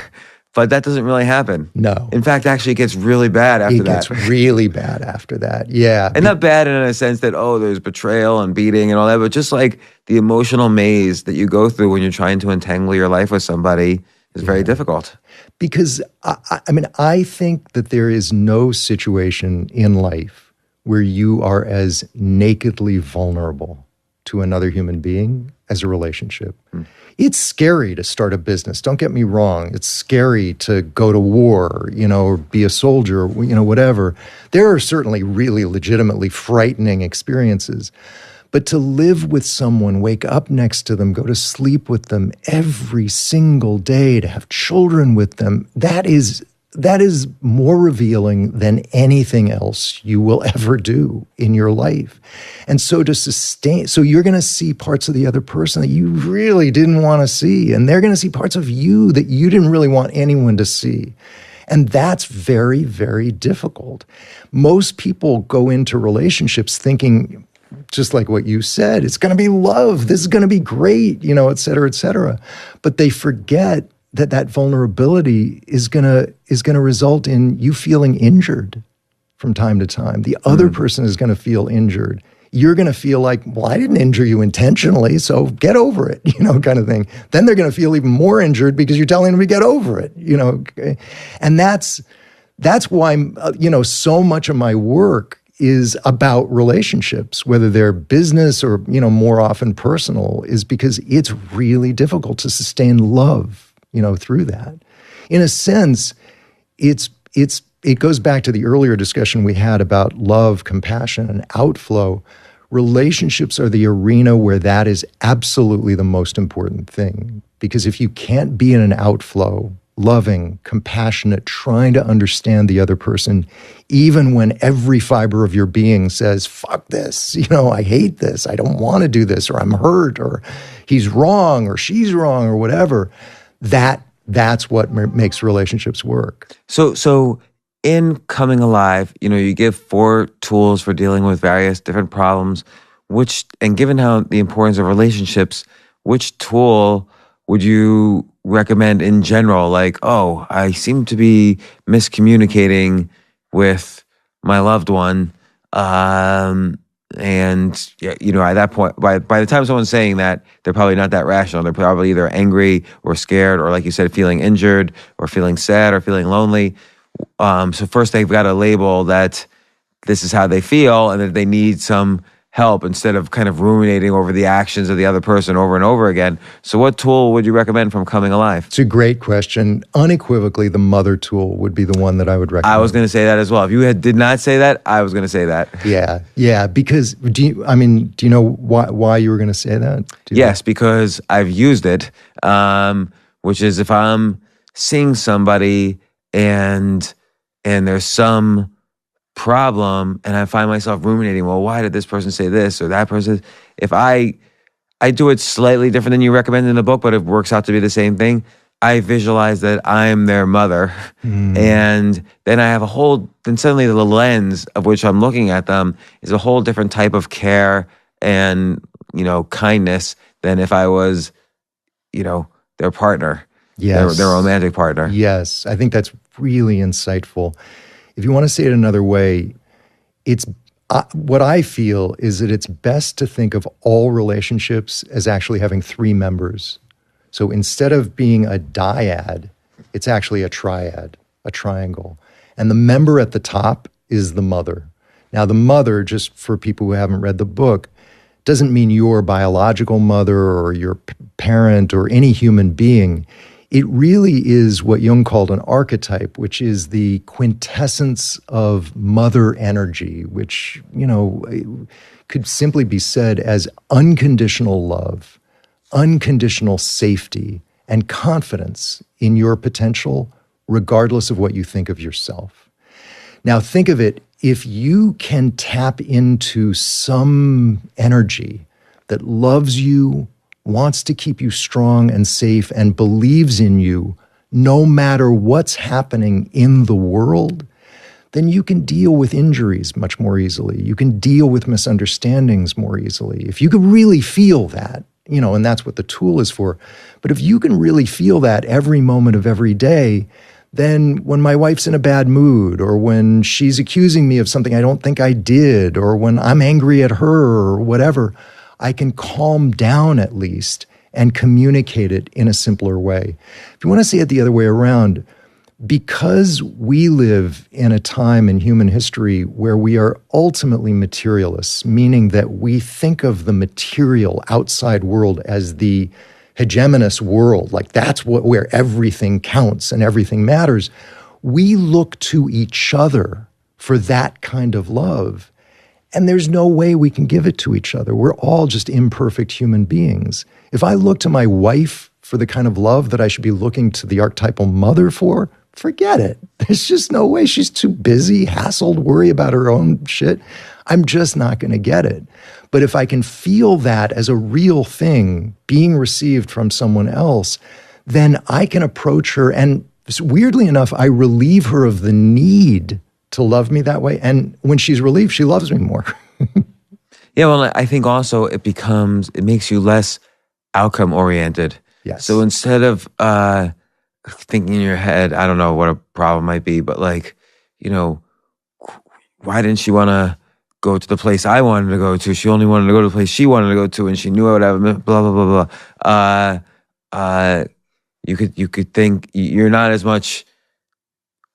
But that doesn't really happen. No. In fact, actually, it gets really bad after that. It gets really bad after that, yeah. And not bad in a sense that, there's betrayal and beating and all that, but just like the emotional maze that you go through when you're trying to entangle your life with somebody is very difficult. Because, I think that there is no situation in life where you are as nakedly vulnerable to another human being as a relationship. It's scary to start a business. Don't get me wrong. It's scary to go to war, or be a soldier, whatever. There are certainly really legitimately frightening experiences. But to live with someone, wake up next to them, go to sleep with them every single day, to have children with them, that is more revealing than anything else you will ever do in your life. And so so you're going to see parts of the other person that you really didn't want to see, and they're going to see parts of you that you didn't really want anyone to see. And that's very, very difficult. Most people go into relationships thinking, just like what you said, it's going to be love, this is going to be great, et cetera, et cetera. But they forget that vulnerability is gonna result in you feeling injured from time to time. The other person is gonna feel injured. You're gonna feel like, well, I didn't injure you intentionally, so get over it, kind of thing. Then they're gonna feel even more injured because you're telling them to get over it, And that's why, so much of my work is about relationships, whether they're business or, more often personal, is because it's really difficult to sustain love, through that. In a sense, it goes back to the earlier discussion we had about love, compassion, and outflow. Relationships are the arena where that is absolutely the most important thing. Because if you can't be in an outflow, loving, compassionate, trying to understand the other person, even when every fiber of your being says, fuck this, I hate this, I don't want to do this, or I'm hurt, or he's wrong, or she's wrong, or whatever, that's what makes relationships work. So in Coming Alive, you give 4 tools for dealing with various different problems, and given how the importance of relationships, which tool would you recommend in general? Like, I seem to be miscommunicating with my loved one. And at that point, by the time someone's saying that, they're probably not that rational. They're probably either angry or scared, or like you said, feeling injured or feeling sad or feeling lonely. So first they've got to label that this is how they feel and that they need some help instead of kind of ruminating over the actions of the other person over and over again. So what tool would you recommend from Coming Alive? It's a great question. Unequivocally, the mother tool would be the one that I would recommend. I was going to say that as well. If you did not say that, I was going to say that. Yeah. Because do you know why you were going to say that? Yes, because I've used it, which is if I'm seeing somebody and there's some problem and I find myself ruminating, well, why did this person say this or that person? If I do it slightly different than you recommend in the book, but it works out to be the same thing. I visualize that I'm their mother, and then I have then suddenly the lens of which I'm looking at them is a whole different type of care and, kindness than if I was, their partner, their romantic partner. Yes, I think that's really insightful. If you want to say it another way, what I feel is that it's best to think of all relationships as actually having three members. So instead of being a dyad, it's actually a triad, a triangle. And the member at the top is the mother. Now, the mother, just for people who haven't read the book, doesn't mean your biological mother or your parent or any human being. It really is what Jung called an archetype, which is the quintessence of mother energy, which, could simply be said as unconditional love, unconditional safety, and confidence in your potential, regardless of what you think of yourself. Now, think of it, if you can tap into some energy that loves you, wants to keep you strong and safe, and believes in you, no matter what's happening in the world, then you can deal with injuries much more easily. You can deal with misunderstandings more easily. If you could really feel that, and that's what the tool is for. But if you can really feel that every moment of every day, then when my wife's in a bad mood, or when she's accusing me of something I don't think I did, or when I'm angry at her or whatever, I can calm down at least and communicate it in a simpler way. If you want to say it the other way around, because we live in a time in human history where we are ultimately materialists, meaning that we think of the material outside world as the hegemonous world, like that's where everything counts and everything matters, we look to each other for that kind of love. And there's no way we can give it to each other. We're all just imperfect human beings. If I look to my wife for the kind of love that I should be looking to the archetypal mother for, forget it. There's just no way. She's too busy, hassled, worry about her own shit. I'm just not going to get it. But if I can feel that as a real thing being received from someone else, then I can approach her. And weirdly enough, I relieve her of the need to love me that way. And when she's relieved, she loves me more. Yeah, well, I think also it makes you less outcome oriented. Yes. So instead of thinking in your head, I don't know what a problem might be, but like, why didn't she want to go to the place I wanted to go to? She only wanted to go to the place she wanted to go to, and she knew I would have blah, blah, blah, blah. You could think you're not as much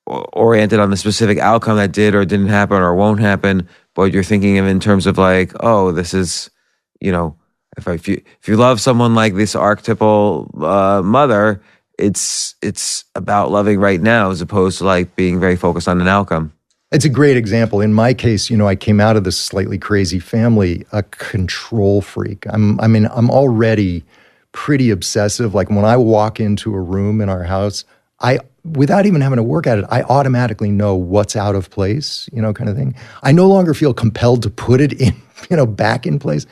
oriented on the specific outcome that did or didn't happen or won't happen, but you're thinking of in terms of like, oh, this is, if you love someone like this archetypal mother, it's about loving right now as opposed to like being very focused on an outcome. It's a great example. In my case, I came out of this slightly crazy family, a control freak. I'm already pretty obsessive. Like when I walk into a room in our house, without even having to work at it, I automatically know what's out of place, kind of thing. I no longer feel compelled to put it in, back in place.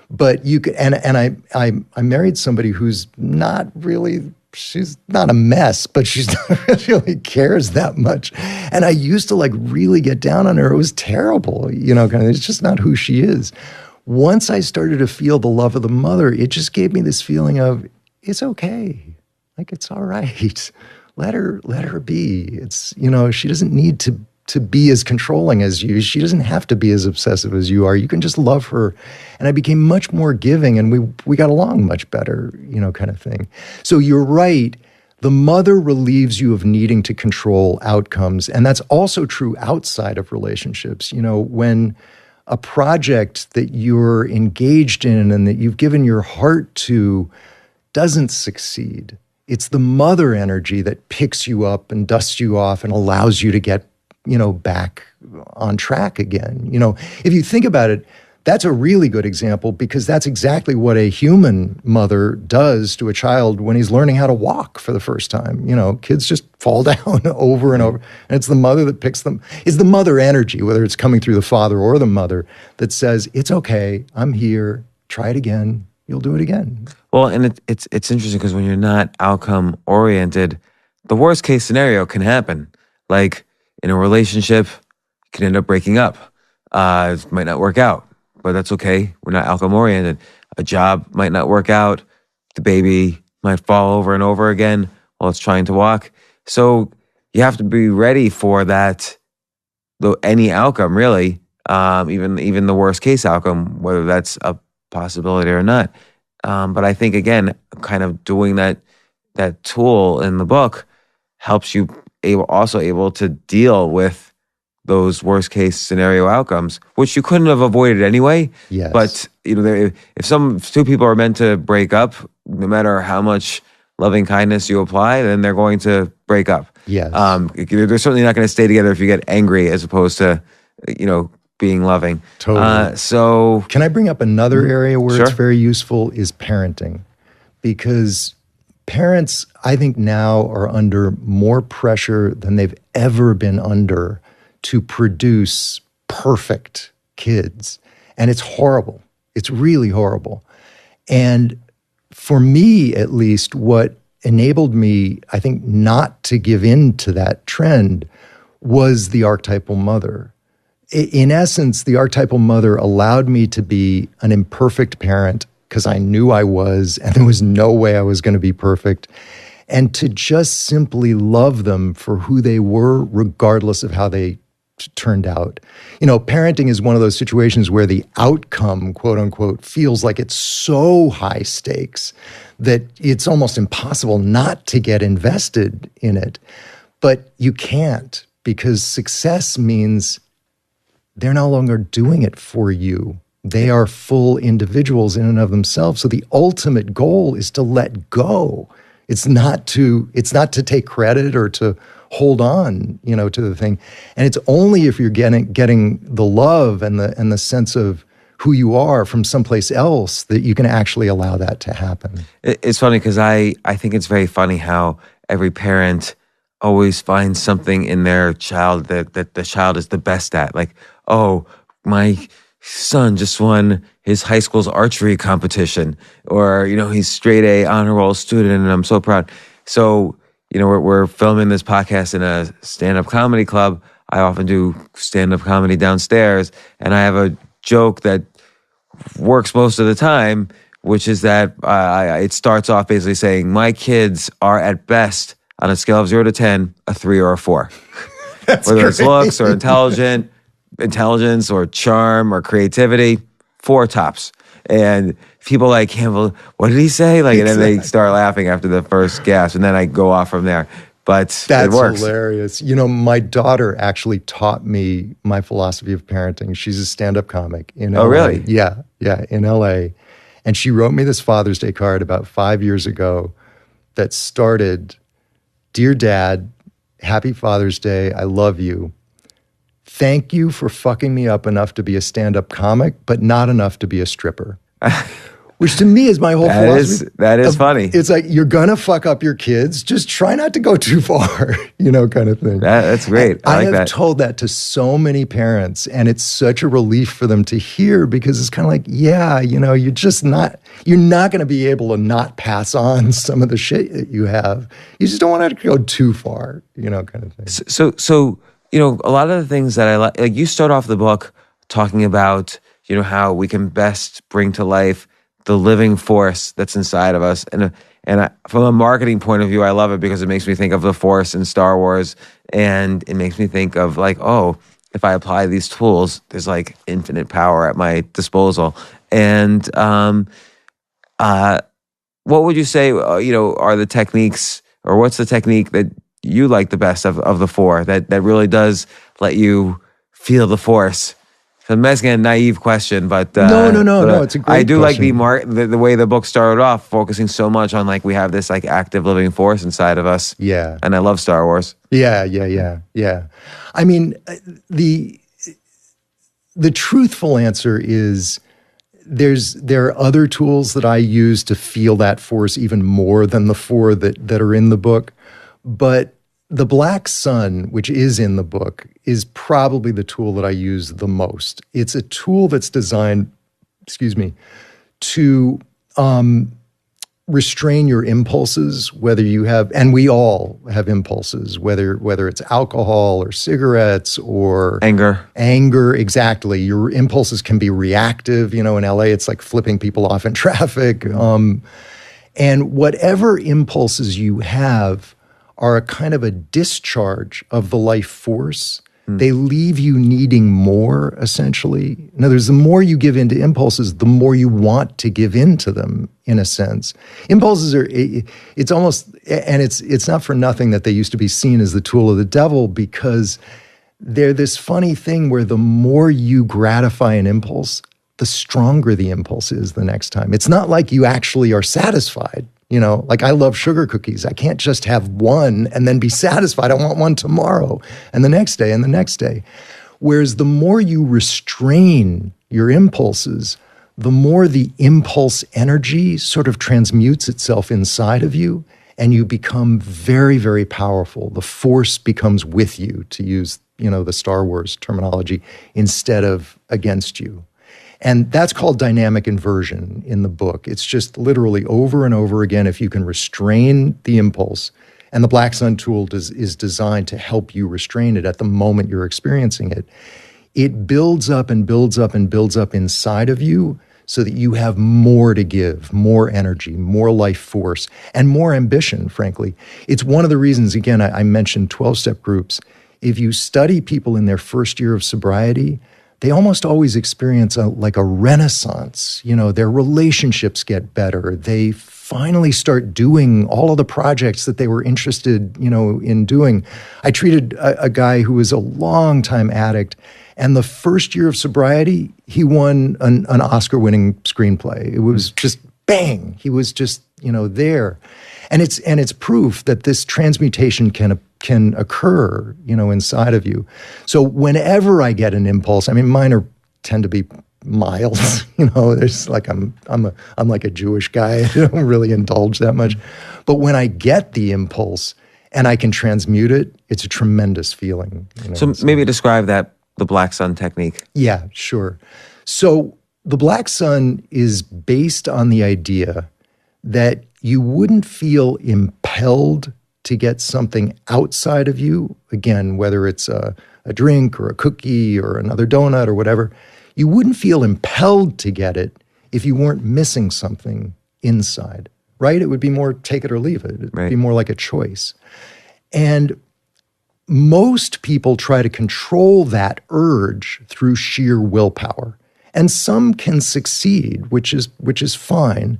But you could, and I married somebody who's not really, she's not a mess, but she's not really cares that much. And I used to like really get down on her. It was terrible, kind of, it's just not who she is. Once I started to feel the love of the mother, it just gave me this feeling of, it's okay. Like, it's all right. Let her be. It's, she doesn't need to be as controlling as you. She doesn't have to be as obsessive as you are. You can just love her. And I became much more giving, and we got along much better, kind of thing. So you're right. The mother relieves you of needing to control outcomes. And that's also true outside of relationships. When a project that you're engaged in and that you've given your heart to doesn't succeed, it's the mother energy that picks you up and dusts you off and allows you to get, back on track again. If you think about it, that's a really good example because that's exactly what a human mother does to a child when he's learning how to walk for the first time. Kids just fall down over and over. And it's the mother that picks them. It's the mother energy, whether it's coming through the father or the mother, that says, it's okay, I'm here, try it again, you'll do it again. Well, and it's interesting because when you're not outcome oriented, the worst case scenario can happen. Like in a relationship, you can end up breaking up. It might not work out, but that's okay. We're not outcome oriented. A job might not work out. The baby might fall over and over again while it's trying to walk. So you have to be ready for that, any outcome really. even the worst case outcome, whether that's a possibility or not. But I think, again, kind of doing that tool in the book helps you able to deal with those worst case scenario outcomes, which you couldn't have avoided anyway. Yes. But if two people are meant to break up, no matter how much loving kindness you apply, then they're going to break up. Yes. They're certainly not going to stay together if you get angry as opposed to, being loving. Totally. So can I bring up another area where Sure. it's very useful is parenting, because parents, I think now are under more pressure than they've ever been under to produce perfect kids. And it's horrible. It's really horrible. And for me, at least, what enabled me, I think, not to give in to that trend was the archetypal mother. In essence, the archetypal mother allowed me to be an imperfect parent because I knew I was, and there was no way I was going to be perfect, and to just simply love them for who they were, regardless of how they turned out. Parenting is one of those situations where the outcome, quote unquote, feels like it's so high stakes that it's almost impossible not to get invested in it. But you can't, because success means they're no longer doing it for you. They are full individuals in and of themselves. So the ultimate goal is to let go. It's not to take credit or to hold on, to the thing. And it's only if you're getting the love and the sense of who you are from someplace else that you can actually allow that to happen. It's funny because I think it's very funny how every parent always finds something in their child that the child is the best at. Like, oh, my son just won his high school's archery competition, or, he's straight A honor roll student and I'm so proud. So, we're filming this podcast in a stand-up comedy club. I often do stand-up comedy downstairs, and I have a joke that works most of the time, which is that it starts off basically saying, my kids are at best, on a scale of 0 to 10, a 3 or a 4. Whether it's looks or intelligence or charm or creativity, 4 tops. And people well, what did he say? And then they start laughing after the first gasp, and then I go off from there. But that's it works. Hilarious. My daughter actually taught me my philosophy of parenting. She's a stand-up comic in LA. Oh, really? Yeah, in LA. And she wrote me this Father's Day card about 5 years ago that started, "Dear Dad, happy Father's Day. I love you. Thank you for fucking me up enough to be a stand-up comic, but not enough to be a stripper." Which to me is my whole philosophy. That is funny. It's like, you're going to fuck up your kids. Just try not to go too far, kind of thing. That's great. I have told that to so many parents, and it's such a relief for them to hear, because it's kind of like, you're not going to be able to not pass on some of the shit that you have. You just don't want it to go too far, kind of thing. So a lot of the things that I like you start off the book talking about, how we can best bring to life the living force that's inside of us. And from a marketing point of view, I love it because it makes me think of the Force in Star Wars, and it makes me think of if I apply these tools, there's infinite power at my disposal. And what would you say, are the techniques, or what's the technique that you like the best of the 4 that really does let you feel the force? So I'm asking a naive question, but no, it's a great I do question. like the way the book started off, focusing so much on we have this active living force inside of us. Yeah, and I love Star Wars. Yeah. I mean, the truthful answer is there are other tools that I use to feel that force even more than the 4 that are in the book, but the black sun, which is in the book, is probably the tool that I use the most. It's a tool that's designed, to restrain your impulses, whether you have, and we all have impulses, whether it's alcohol or cigarettes or anger, exactly. Your impulses can be reactive. In LA, it's like flipping people off in traffic. And whatever impulses you have are a kind of a discharge of the life force They leave you needing more, essentially. In other words, the more you give into impulses, the more you want to give into them, in a sense. Impulses are, it's almost, and it's not for nothing that they used to be seen as the tool of the devil, because they're this funny thing where the more you gratify an impulse, the stronger the impulse is the next time. It's not like you actually are satisfied. You know, like I love sugar cookies. I can't just have one and then be satisfied. I want one tomorrow and the next day and the next day. Whereas the more you restrain your impulses, the more the impulse energy sort of transmutes itself inside of you, and you become very, very powerful. The force becomes with you, to use, the Star Wars terminology, instead of against you. And that's called dynamic inversion in the book. It's just literally over and over again, if you can restrain the impulse, and the Black Sun tool is designed to help you restrain it at the moment you're experiencing it, it builds up and builds up and builds up inside of you so that you have more to give, more energy, more life force, and more ambition, frankly. It's one of the reasons, again, I mentioned 12-step groups. If you study people in their first year of sobriety, they almost always experience a renaissance. Their relationships get better. They finally start doing all of the projects that they were interested, in doing. I treated a guy who was a longtime addict, and the first year of sobriety, he won an Oscar-winning screenplay. It was just bang. He was just, there. And it's proof that this transmutation can occur, inside of you. So whenever I get an impulse, mine tend to be mild. There's like I'm like a Jewish guy. I don't really indulge that much. But when I get the impulse and I can transmute it, it's a tremendous feeling. So maybe describe the Black Sun technique. Yeah, sure. So the Black Sun is based on the idea that you wouldn't feel impelled to get something outside of you, again, whether it's a drink or a cookie or another donut or whatever, you wouldn't feel impelled to get it if you weren't missing something inside, right? It would be more take it or leave it. It would be more like a choice. And most people try to control that urge through sheer willpower. And some can succeed, which is fine.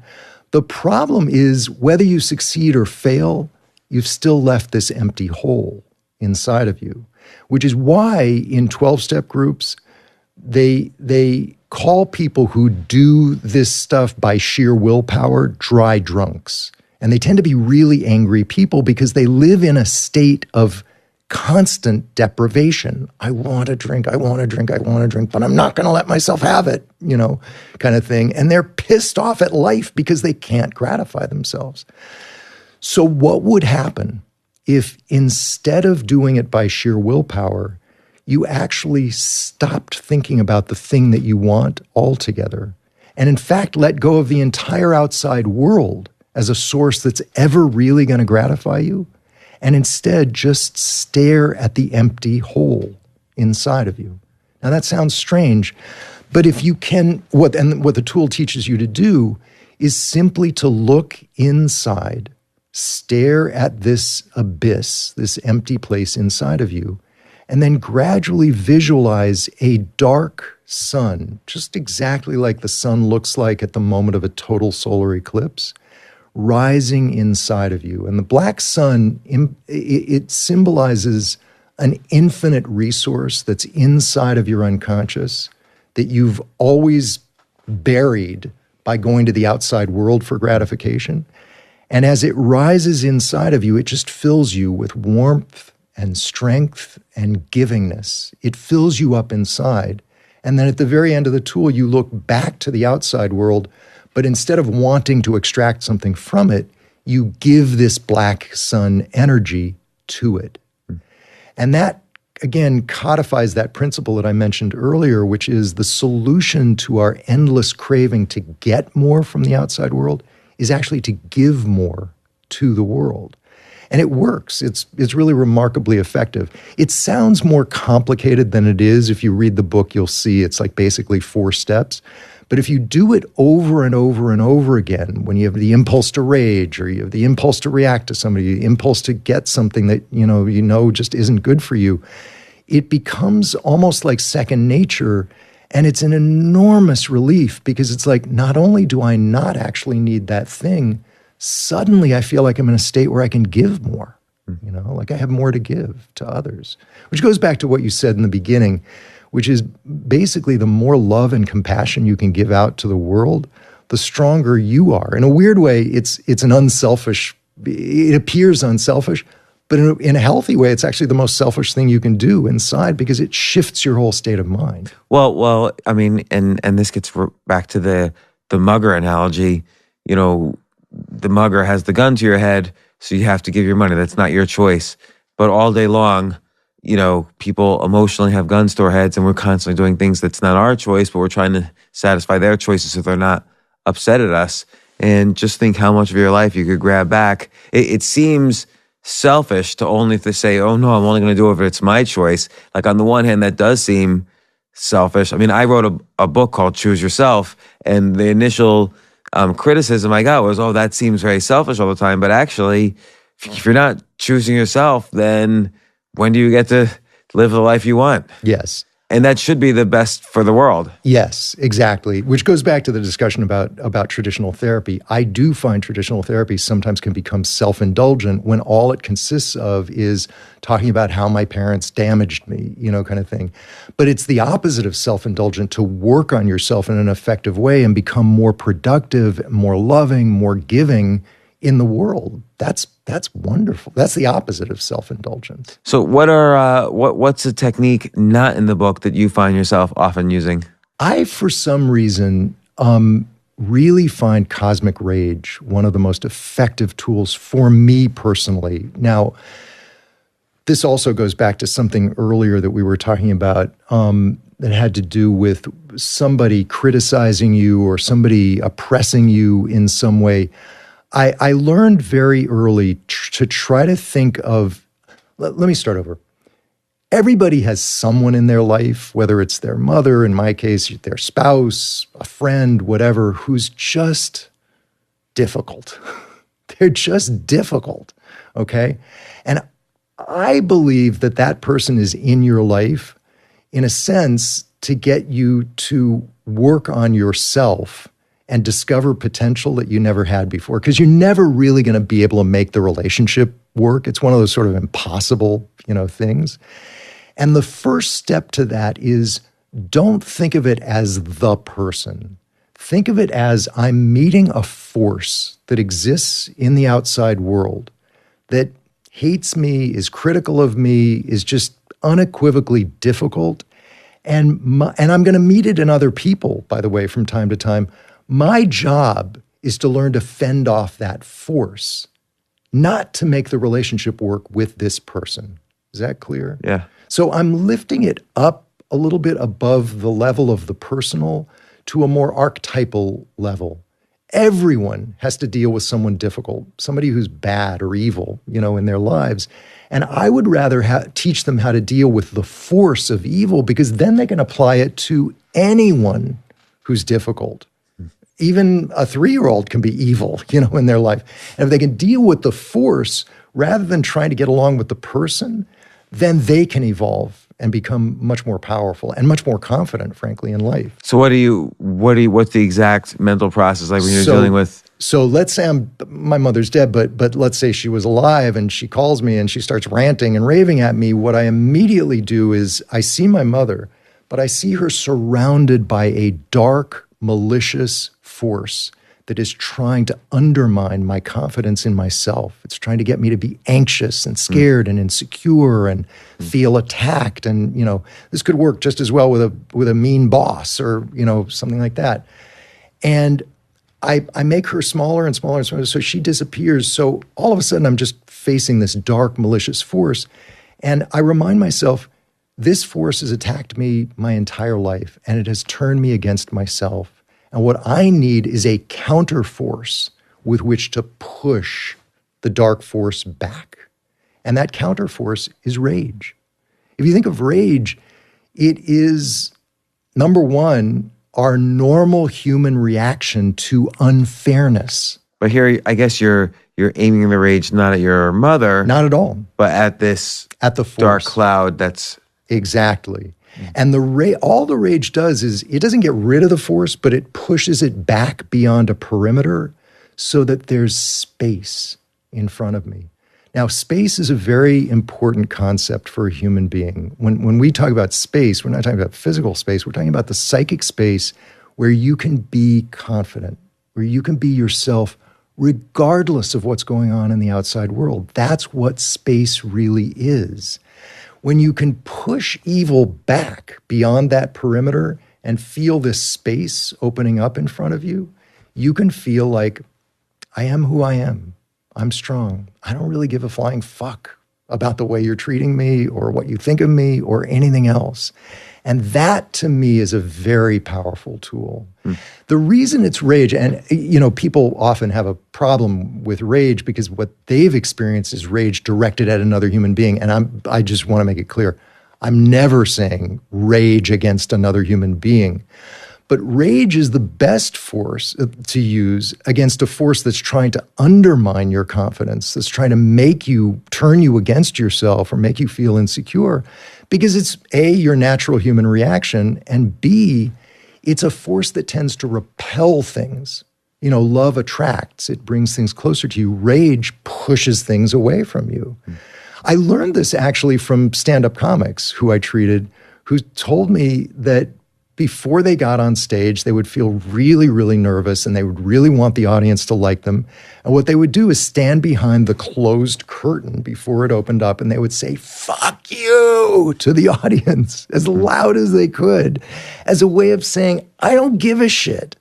The problem is whether you succeed or fail, you've still left this empty hole inside of you, which is why in 12-step groups, they call people who do this stuff by sheer willpower dry drunks. And they tend to be really angry people because they live in a state of constant deprivation. I want a drink, I want a drink, I want a drink, but I'm not going to let myself have it, kind of thing. And they're pissed off at life because they can't gratify themselves. So what would happen if instead of doing it by sheer willpower, you actually stopped thinking about the thing that you want altogether, and in fact let go of the entire outside world as a source that's ever really going to gratify you, and instead just stare at the empty hole inside of you? Now that sounds strange, but if you can, what the tool teaches you to do is simply to look inside, stare at this abyss, this empty place inside of you, and then gradually visualize a dark sun, just exactly like the sun looks like at the moment of a total solar eclipse, rising inside of you. And the black sun, it symbolizes an infinite resource that's inside of your unconscious that you've always buried by going to the outside world for gratification. And as it rises inside of you, it just fills you with warmth and strength and givingness. It fills you up inside. And then at the very end of the tool, you look back to the outside world, but instead of wanting to extract something from it, you give this black sun energy to it. And that, again, codifies that principle that I mentioned earlier, which is the solution to our endless craving to get more from the outside world is actually to give more to the world. And it works. It's really remarkably effective. It sounds more complicated than it is. If you read the book, you'll see it's like basically 4 steps. But if you do it over and over and over again, when you have the impulse to rage, or you have the impulse to react to somebody, the impulse to get something that you know just isn't good for you, it becomes almost like second nature. And it's an enormous relief because it's like, not only do I not actually need that thing, suddenly I feel like I'm in a state where I can give more, like I have more to give to others, which goes back to what you said in the beginning, which is basically the more love and compassion you can give out to the world, the stronger you are. In a weird way, it's an unselfish, it appears unselfish, but in a healthy way, it's actually the most selfish thing you can do inside because it shifts your whole state of mind. Well, I mean, and this gets back to the mugger analogy. The mugger has the gun to your head, so you have to give your money. That's not your choice. But all day long, people emotionally have guns to our heads, and we're constantly doing things that's not our choice, but we're trying to satisfy their choices so they're not upset at us. And just think how much of your life you could grab back. It seems selfish to only to say, oh no, I'm only going to do it if it's my choice. Like on the one hand, that does seem selfish. I mean, I wrote a book called Choose Yourself, and the initial criticism I got was, oh, that seems very selfish all the time. But actually, if you're not choosing yourself, then when do you get to live the life you want? Yes. And that should be the best for the world. Yes, exactly. Which goes back to the discussion about traditional therapy. I do find traditional therapy sometimes can become self-indulgent when all it consists of is talking about how my parents damaged me, kind of thing. But it's the opposite of self-indulgent to work on yourself in an effective way and become more productive, more loving, more giving in the world. That's wonderful. That's the opposite of self-indulgence. So what's a technique not in the book that you find yourself often using? I, for some reason, really find cosmic rage one of the most effective tools for me personally. Now, this also goes back to something earlier that we were talking about that had to do with somebody criticizing you or somebody oppressing you in some way. I learned very early to try to think of, let me start over. Everybody has someone in their life, whether it's their mother, in my case, their spouse, a friend, whatever, who's just difficult. They're just difficult, okay? And I believe that person is in your life, in a sense, to get you to work on yourself and discover potential that you never had before, because you're never really going to be able to make the relationship work. It's one of those sort of impossible, things. And the first step to that is don't think of it as the person. Think of it as I'm meeting a force that exists in the outside world that hates me, is critical of me, is just unequivocally difficult. And I'm going to meet it in other people, by the way, from time to time. My job is to learn to fend off that force, not to make the relationship work with this person. Is that clear? Yeah. So I'm lifting it up a little bit above the level of the personal to a more archetypal level. Everyone has to deal with someone difficult, somebody who's bad or evil, in their lives. And I would rather teach them how to deal with the force of evil, because then they can apply it to anyone who's difficult. Even a 3-year-old can be evil, in their life. And if they can deal with the force rather than trying to get along with the person, then they can evolve and become much more powerful and much more confident, frankly, in life. So what's the exact mental process like when you're dealing with? So let's say my mother's dead, but let's say she was alive and she calls me and she starts ranting and raving at me. What I immediately do is I see my mother, but I see her surrounded by a dark, malicious force that is trying to undermine my confidence in myself. It's trying to get me to be anxious and scared and insecure and feel attacked. And, this could work just as well with a mean boss or, something like that. And I make her smaller and smaller and smaller, so she disappears. So all of a sudden, I'm just facing this dark, malicious force. And I remind myself, this force has attacked me my entire life, and it has turned me against myself. And what I need is a counter force with which to push the dark force back. And that counter force is rage. If you think of rage, it is, number one, our normal human reaction to unfairness. But here, I guess you're aiming the rage not at your mother. Not at all. But at this at the force. Dark cloud that's Exactly. And all the rage does is it doesn't get rid of the force, but it pushes it back beyond a perimeter so that there's space in front of me. Now, space is a very important concept for a human being. When we talk about space, we're not talking about physical space. We're talking about the psychic space where you can be confident, where you can be yourself regardless of what's going on in the outside world. That's what space really is. When you can push evil back beyond that perimeter and feel this space opening up in front of you, you can feel like, I am who I am. I'm strong. I don't really give a flying fuck about the way you're treating me or what you think of me or anything else. And that, to me, is a very powerful tool. The reason it's rage, and people often have a problem with rage because what they've experienced is rage directed at another human being. And I just want to make it clear, I'm never saying rage against another human being. But rage is the best force to use against a force that's trying to undermine your confidence, that's trying to turn you against yourself or make you feel insecure. Because it's A, your natural human reaction, and B, it's a force that tends to repel things. Love attracts, it brings things closer to you. Rage pushes things away from you. I learned this actually from stand-up comics who I treated, who told me that before they got on stage, they would feel really, really nervous and they would really want the audience to like them. And what they would do is stand behind the closed curtain before it opened up and they would say, "Fuck you," to the audience as loud as they could, as a way of saying, I don't give a shit.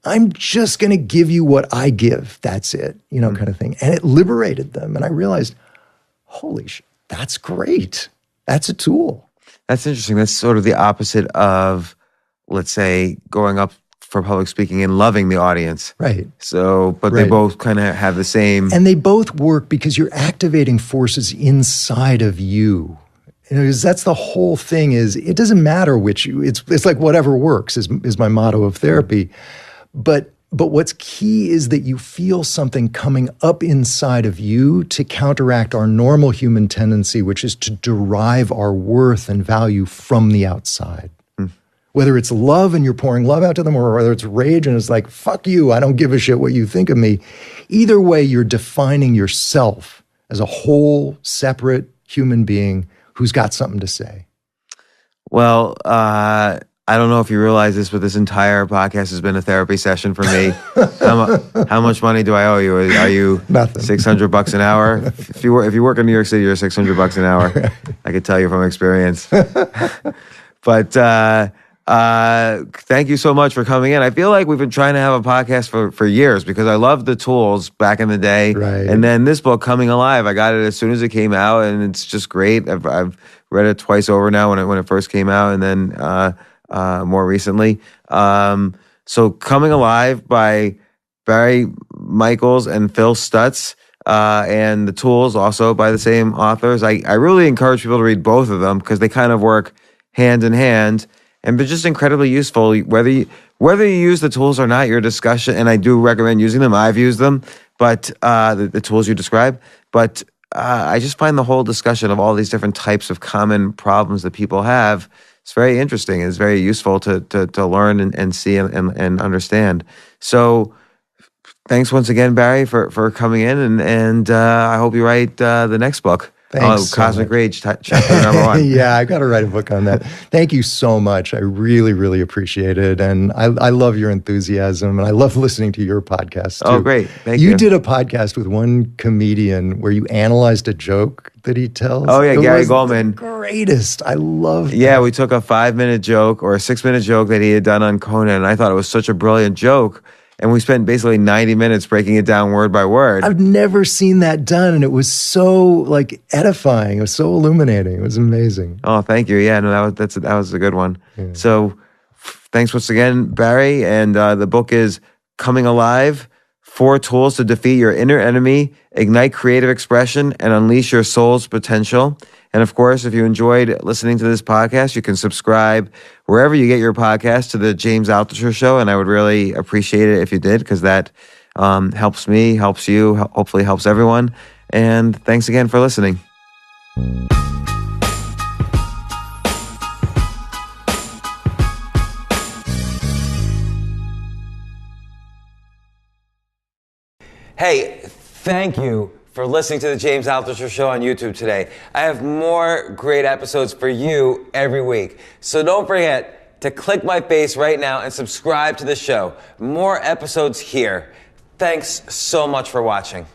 I'm just going to give you what I give. That's it, kind of thing. And it liberated them. And I realized, holy shit, that's great. That's a tool. That's interesting. That's sort of the opposite of, let's say, going up for public speaking and loving the audience. Right. So, but they both kind of have the same. And they both work because you're activating forces inside of you. Because that's the whole thing is, it doesn't matter it's like whatever works is my motto of therapy. But what's key is that you feel something coming up inside of you to counteract our normal human tendency, which is to derive our worth and value from the outside. Whether it's love and you're pouring love out to them, or whether it's rage and it's like, fuck you, I don't give a shit what you think of me. Either way, you're defining yourself as a whole, separate human being who's got something to say. Well, I don't know if you realize this, but this entire podcast has been a therapy session for me. How much money do I owe you? Are you nothing? $600 an hour? If you work in New York City, you're $600 an hour. I could tell you from experience. But thank you so much for coming in. I feel like we've been trying to have a podcast for years because I loved the tools back in the day. Right. And then this book, Coming Alive, I got it as soon as it came out, and it's just great. I've read it twice over now when it first came out, and then more recently. So Coming Alive by Barry Michels and Phil Stutz, and the tools also by the same authors. I really encourage people to read both of them because they kind of work hand in hand. And they're just incredibly useful, whether you use the tools or not, your discussion, and I do recommend using them. I've used them, but the tools you describe. But I just find the whole discussion of all these different types of common problems that people have, it's very interesting. It's very useful to learn and see and understand. So thanks once again, Barry, for coming in, and I hope you write the next book. Thanks. Cosmic Rage, chapter number 1. Yeah, I've got to write a book on that. Thank you so much. I really, really appreciate it. And I love your enthusiasm, and I love listening to your podcast, too. Oh, great. Thank you. You did a podcast with one comedian where you analyzed a joke that he tells. Oh, yeah, Gary The Goldman. greatest. I love that. Yeah, we took a 5-minute joke or a 6-minute joke that he had done on Conan, and I thought it was such a brilliant joke. And we spent basically 90 minutes breaking it down word by word. I've never seen that done, and it was so edifying. It was so illuminating. It was amazing. Oh, thank you. Yeah, no, that was a good one. Yeah. So, thanks once again, Barry. And the book is Coming Alive: 4 Tools to Defeat Your Inner Enemy, Ignite Creative Expression, and Unleash Your Soul's Potential. And of course, if you enjoyed listening to this podcast, you can subscribe wherever you get your podcast to the James Altucher Show. And I would really appreciate it if you did, because that helps me, helps you, hopefully helps everyone. And thanks again for listening. Hey, thank you for listening to the James Altucher Show on YouTube today. I have more great episodes for you every week. So don't forget to click my face right now and subscribe to the show. More episodes here. Thanks so much for watching.